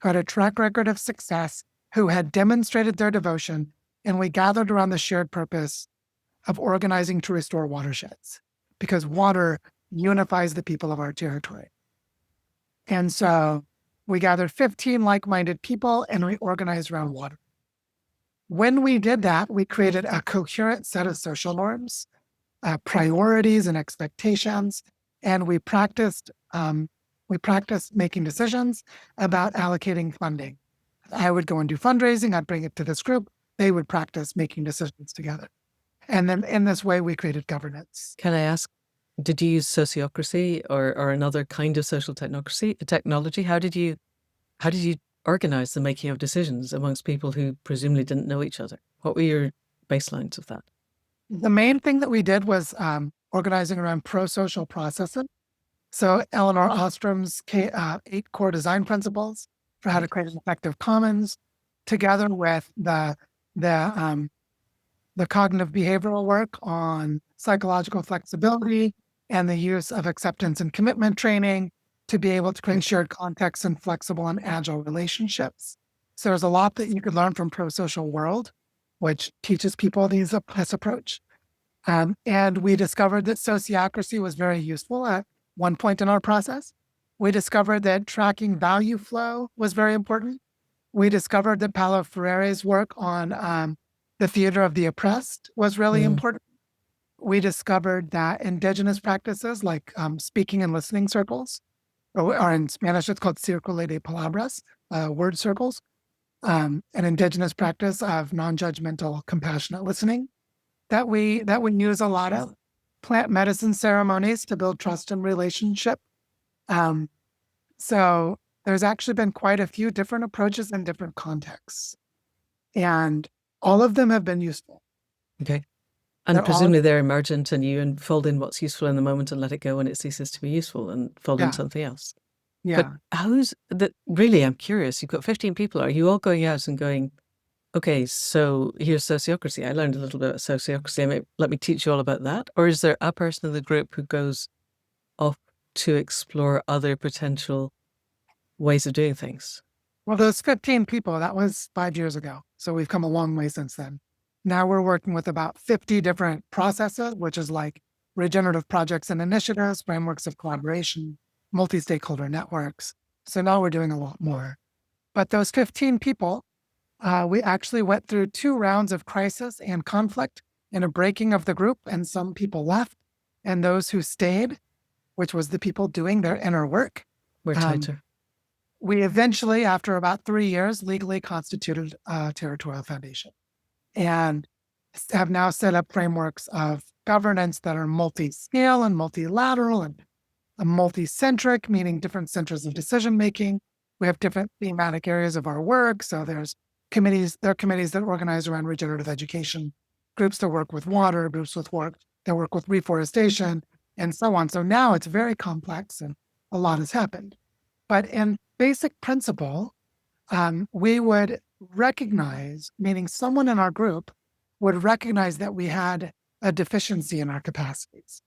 who had a track record of success, who had demonstrated their devotion, and we gathered around the shared purpose of organizing to restore watersheds, because water unifies the people of our territory. And so we gathered 15 like-minded people and we organized around water. When we did that, we created a coherent set of social norms, priorities and expectations, and we practiced making decisions about allocating funding. I would go and do fundraising, I'd bring it to this group, they would practice making decisions together. And then in this way, we created governance. Can I ask, did you use sociocracy or another kind of social technology? How did you organize the making of decisions amongst people who presumably didn't know each other? What were your baselines of that? The main thing that we did was organizing around pro-social processes. So Eleanor Ostrom's 8 core design principles for how to create an effective commons, together with the cognitive behavioral work on psychological flexibility and the use of acceptance and commitment training to be able to create shared context and flexible and agile relationships. So there's a lot that you could learn from pro-social world, which teaches people this approach. And we discovered that sociocracy was very useful at one point in our process. We discovered that tracking value flow was very important. We discovered that Paulo Freire's work on the theater of the oppressed was really important. We discovered that Indigenous practices like speaking and listening circles, or in Spanish, it's called Círculo de Palabras, word circles, an Indigenous practice of non-judgmental, compassionate listening that we use a lot of. Plant medicine ceremonies to build trust and relationship. So there's actually been quite a few different approaches in different contexts. And all of them have been useful. Okay. And presumably they're emergent and you unfold in what's useful in the moment and let it go when it ceases to be useful and fold in something else. Yeah. But how's that? Really, I'm curious. You've got 15 people. Are you all going out and going, okay, so here's sociocracy. I learned a little bit about sociocracy. Let me teach you all about that. Or is there a person in the group who goes off to explore other potential ways of doing things? Well, those 15 people, that was 5 years ago. So we've come a long way since then. Now we're working with about 50 different processes, which is like regenerative projects and initiatives, frameworks of collaboration, multi-stakeholder networks. So now we're doing a lot more. But those 15 people, we actually went through 2 rounds of crisis and conflict and a breaking of the group, and some people left. And those who stayed, which was the people doing their inner work, We're tighter. We eventually, after about 3 years, legally constituted a territorial foundation and have now set up frameworks of governance that are multi-scale and multilateral and multi-centric, meaning different centers of decision-making. We have different thematic areas of our work. So there are committees that organize around regenerative education, groups that work with water, groups that work with reforestation, and so on. So now it's very complex and a lot has happened. But in basic principle, we would recognize, meaning someone in our group would recognize that we had a deficiency in our capacities.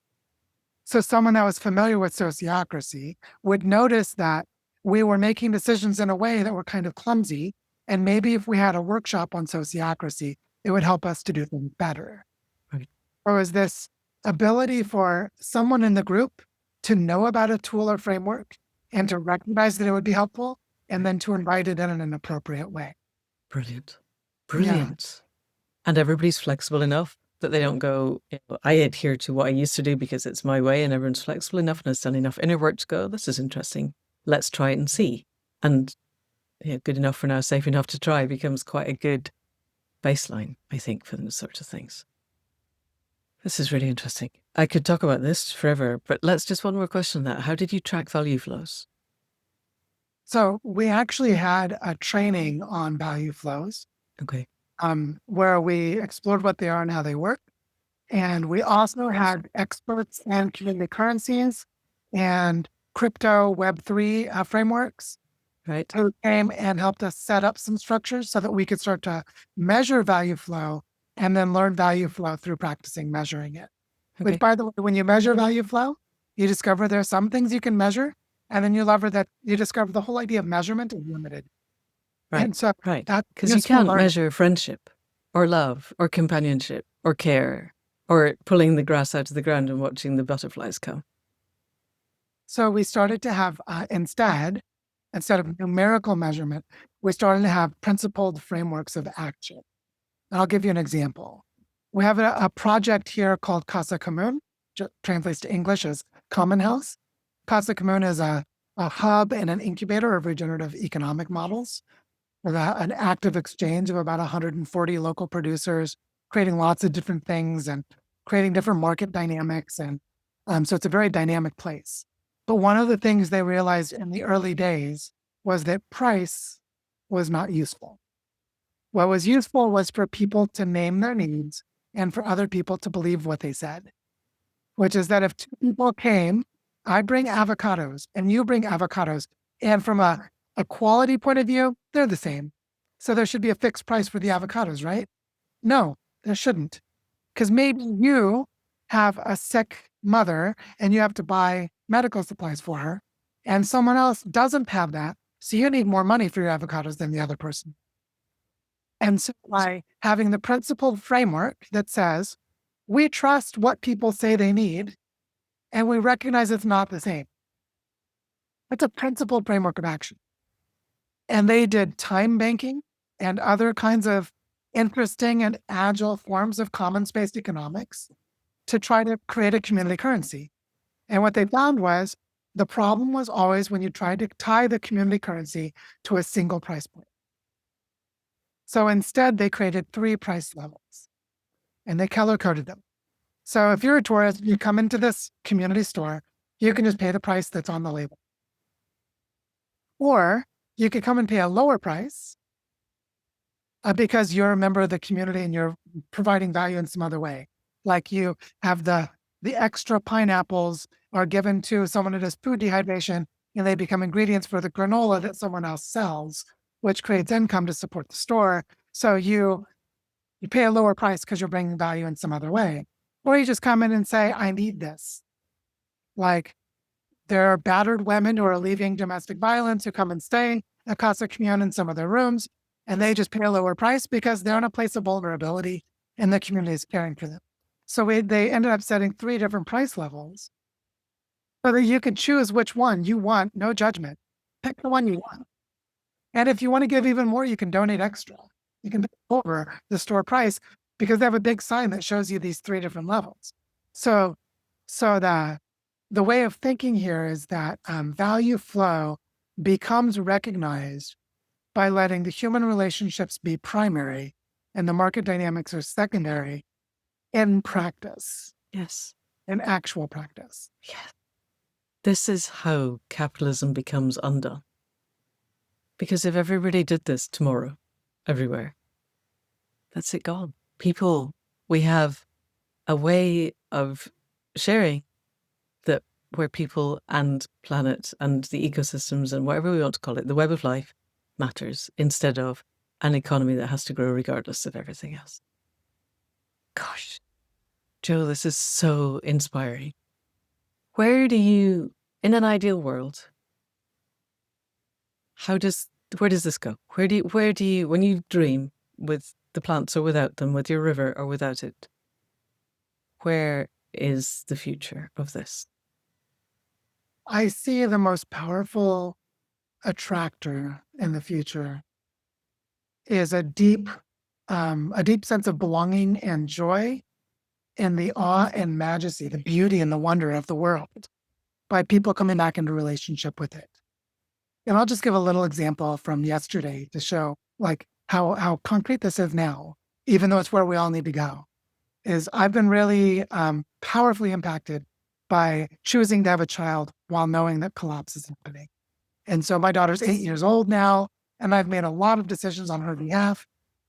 So someone that was familiar with sociocracy would notice that we were making decisions in a way that were kind of clumsy. And maybe if we had a workshop on sociocracy, it would help us to do things better. Right. Or was this ability for someone in the group to know about a tool or framework and to recognize that it would be helpful, and then to invite it in an appropriate way. Brilliant. Brilliant. Yeah. And everybody's flexible enough That they don't go, I adhere to what I used to do because it's my way and everyone's flexible enough and has done enough inner work to go, this is interesting. Let's try it and see. And good enough for now, safe enough to try becomes quite a good baseline, I think, for those sorts of things. This is really interesting. I could talk about this forever, but let's just one more question on that. How did you track value flows? So we actually had a training on value flows. Okay. Where we explored what they are and how they work. And we also had experts in community currencies and crypto Web3 frameworks Right. who came and helped us set up some structures so that we could start to measure value flow and then learn value flow through practicing measuring it. Okay. Which, by the way, when you measure value flow, you discover there are some things you can measure, and then you discover the whole idea of measurement is limited. Right. And so right. that Because you can't measure friendship or love or companionship or care or pulling the grass out of the ground and watching the butterflies come. So we started to have, instead of numerical measurement, we started to have principled frameworks of action. And I'll give you an example. We have a project here called Casa Común, which translates to English as Common House. Casa Común is a hub and an incubator of regenerative economic models, with an active exchange of about 140 local producers, creating lots of different things and creating different market dynamics. And so it's a very dynamic place. But one of the things they realized in the early days was that price was not useful. What was useful was for people to name their needs and for other people to believe what they said, which is that if two people came, I bring avocados and you bring avocados, and from a quality point of view, they're the same. So there should be a fixed price for the avocados, right? No, there shouldn't. Because maybe you have a sick mother and you have to buy medical supplies for her, and someone else doesn't have that. So you need more money for your avocados than the other person. And so by having the principled framework that says, we trust what people say they need, and we recognize it's not the same. It's a principled framework of action. And they did time banking and other kinds of interesting and agile forms of commons-based economics to try to create a community currency. And what they found was the problem was always when you tried to tie the community currency to a single price point. So instead, they created 3 price levels and they color-coded them. So if you're a tourist, you come into this community store, you can just pay the price that's on the label. Or you could come and pay a lower price because you're a member of the community and you're providing value in some other way. Like you have the extra pineapples are given to someone who does food dehydration, and they become ingredients for the granola that someone else sells, which creates income to support the store. So you pay a lower price because you're bringing value in some other way. Or you just come in and say, I need this. Like there are battered women who are leaving domestic violence who come and stay at Casa Común in some of their rooms, and they just pay a lower price because they're in a place of vulnerability and the community is caring for them. So they ended up setting 3 different price levels so that you could choose which one you want, no judgment. Pick the one you want. And if you want to give even more, you can donate extra. You can pay over the store price because they have a big sign that shows you these 3 different levels. So the way of thinking here is that value flow becomes recognized by letting the human relationships be primary and the market dynamics are secondary in practice. Yes. In actual practice. Yes. This is how capitalism becomes undone. Because if everybody did this tomorrow, everywhere, that's it gone. People, we have a way of sharing that where people and planet and the ecosystems and whatever we want to call it, the web of life matters instead of an economy that has to grow regardless of everything else. Gosh, Joe, this is so inspiring. Where do you, in an ideal world, where does this go? Where do you, when you dream with the plants or without them, with your river or without it, where is the future of this? I see the most powerful attractor in the future is a deep sense of belonging and joy in the awe and majesty, the beauty and the wonder of the world by people coming back into relationship with it. And I'll just give a little example from yesterday to show like how concrete this is now, even though it's where we all need to go. Is I've been really powerfully impacted by choosing to have a child while knowing that collapse is happening. And so my daughter's 8 years old now, and I've made a lot of decisions on her behalf.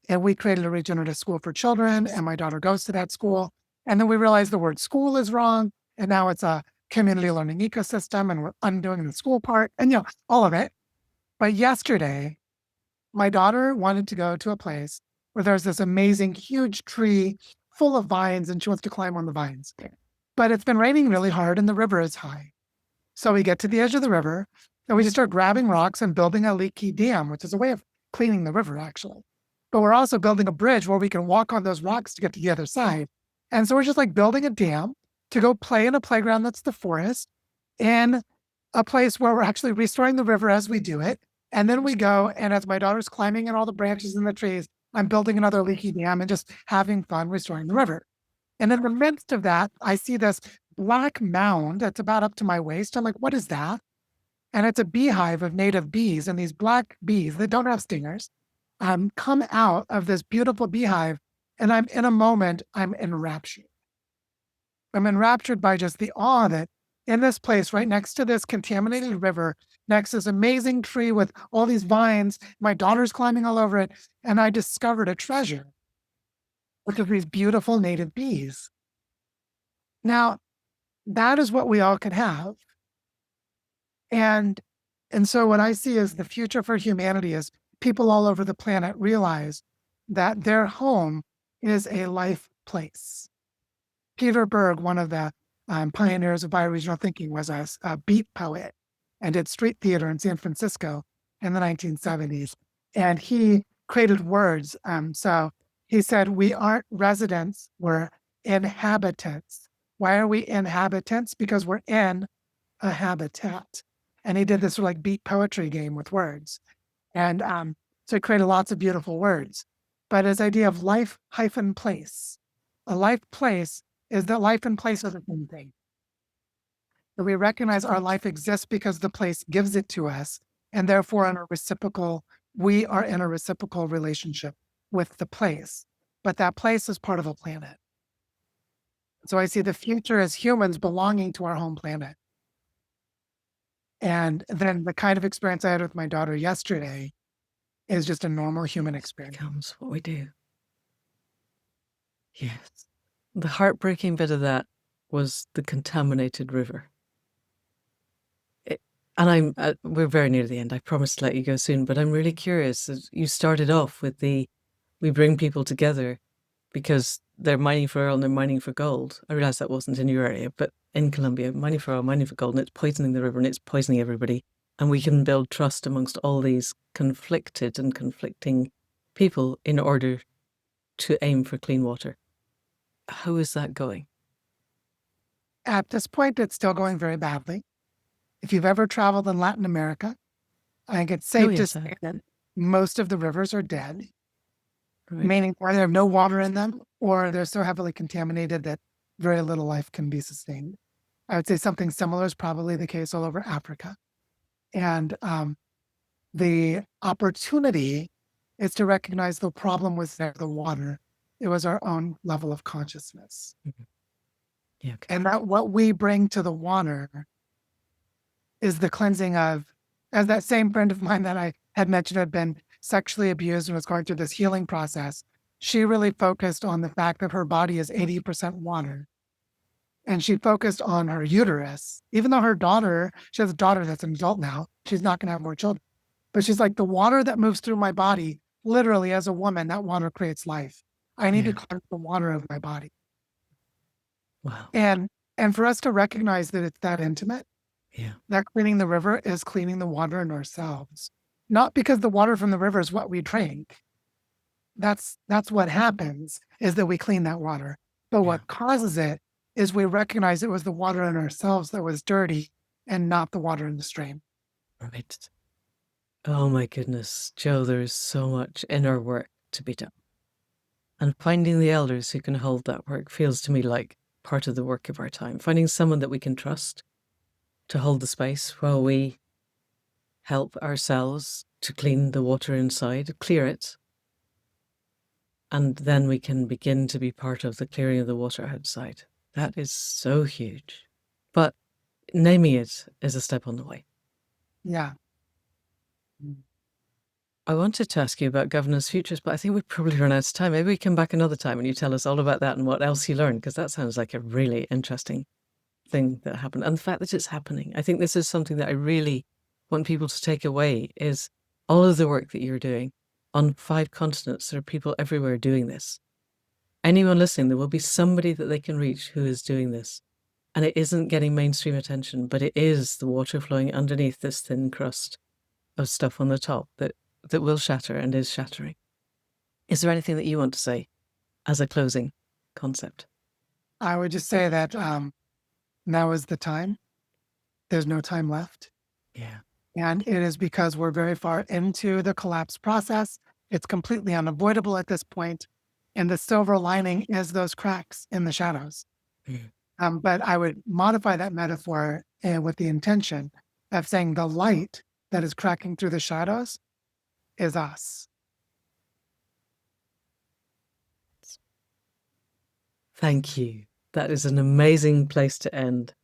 And we created a regenerative school for children, and my daughter goes to that school. And then we realized the word school is wrong, and now it's a community learning ecosystem, and we're undoing the school part, and all of it. But yesterday, my daughter wanted to go to a place where there's this amazing, huge tree full of vines, and she wants to climb on the vines. But it's been raining really hard, and the river is high. So we get to the edge of the river, and we just start grabbing rocks and building a leaky dam, which is a way of cleaning the river, actually. But we're also building a bridge where we can walk on those rocks to get to the other side. And so we're just like building a dam to go play in a playground that's the forest, in a place where we're actually restoring the river as we do it. And then we go, and as my daughter's climbing in all the branches and the trees, I'm building another leaky dam and just having fun restoring the river. And in the midst of that, I see this black mound that's about up to my waist. I'm like, what is that? And it's a beehive of native bees. And these black bees that don't have stingers come out of this beautiful beehive. And I'm in a moment, I'm enraptured. I'm enraptured by just the awe that in this place, right next to this contaminated river, next to this amazing tree with all these vines, my daughter's climbing all over it, and I discovered a treasure, which is these beautiful native bees. Now, that is what we all could have. And so what I see as the future for humanity is people all over the planet realize that their home is a life place. Peter Berg, one of the pioneers of bioregional thinking, was a beat poet and did street theater in San Francisco in the 1970s. And he created words. So he said, we aren't residents, we're inhabitants. Why are we inhabitants? Because we're in a habitat. And he did this sort of like beat poetry game with words. And so he created lots of beautiful words. But his idea of life hyphen place, a life place is that life and place are the same thing. So we recognize our life exists because the place gives it to us. And therefore, we are in a reciprocal relationship with the place. But that place is part of a planet. So I see the future as humans belonging to our home planet. And then the kind of experience I had with my daughter yesterday is just a normal human experience. Becomes what we do. Yes. The heartbreaking bit of that was the contaminated river. And we're very near the end. I promise to let you go soon, but I'm really curious. You started off with we bring people together because they're mining for oil and they're mining for gold. I realized that wasn't in your area, but in Colombia, mining for oil, mining for gold, and it's poisoning the river and it's poisoning everybody. And we can build trust amongst all these conflicted and conflicting people in order to aim for clean water. How is that going? At this point, it's still going very badly. If you've ever traveled in Latin America, I think it's safe to say that most of the rivers are dead, meaning either they have no water in them or they're so heavily contaminated that very little life can be sustained. I would say something similar is probably the case all over Africa. And the opportunity is to recognize the problem was there, the water. It was our own level of consciousness. Mm-hmm. Yeah, okay. And that what we bring to the water is the cleansing of, as that same friend of mine that I had mentioned had been sexually abused and was going through this healing process. She really focused on the fact that her body is 80% water. And she focused on her uterus, even though she has a daughter that's an adult now, she's not going to have more children. But she's like, the water that moves through my body, literally as a woman, that water creates life. I need to cleanse the water of my body. Wow. And for us to recognize that it's that intimate, that cleaning the river is cleaning the water in ourselves. Not because the water from the river is what we drink. That's what happens, is that we clean that water. But what causes it is we recognize it was the water in ourselves that was dirty and not the water in the stream. Right. Oh my goodness, Joe, there is so much inner work to be done. And finding the elders who can hold that work feels to me like part of the work of our time. Finding someone that we can trust to hold the space while we help ourselves to clean the water inside, clear it. And then we can begin to be part of the clearing of the water outside. That is so huge. But naming it is a step on the way. Yeah. I wanted to ask you about governance futures, but I think we've probably run out of time. Maybe we come back another time and you tell us all about that and what else you learned, because that sounds like a really interesting thing that happened. And the fact that it's happening, I think this is something that I really want people to take away, is all of the work that you're doing on 5 continents. There are people everywhere doing this. Anyone listening, there will be somebody that they can reach who is doing this. And it isn't getting mainstream attention, but it is the water flowing underneath this thin crust of stuff on the top that will shatter and is shattering. Is there anything that you want to say as a closing concept? I would just say that now is the time. There's no time left. Yeah. And it is because we're very far into the collapse process. It's completely unavoidable at this point. And the silver lining is those cracks in the shadows. But I would modify that metaphor with the intention of saying the light that is cracking through the shadows is us. Thank you. That is an amazing place to end.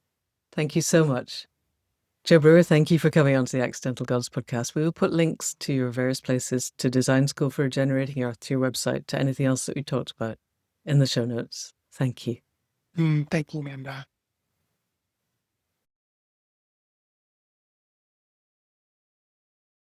Thank you so much. Joe Brewer, thank you for coming onto the Accidental Gods podcast. We will put links to your various places, to Design School for Regenerating Earth, to your website, to anything else that we talked about in the show notes. Thank you. Thank you, Amanda.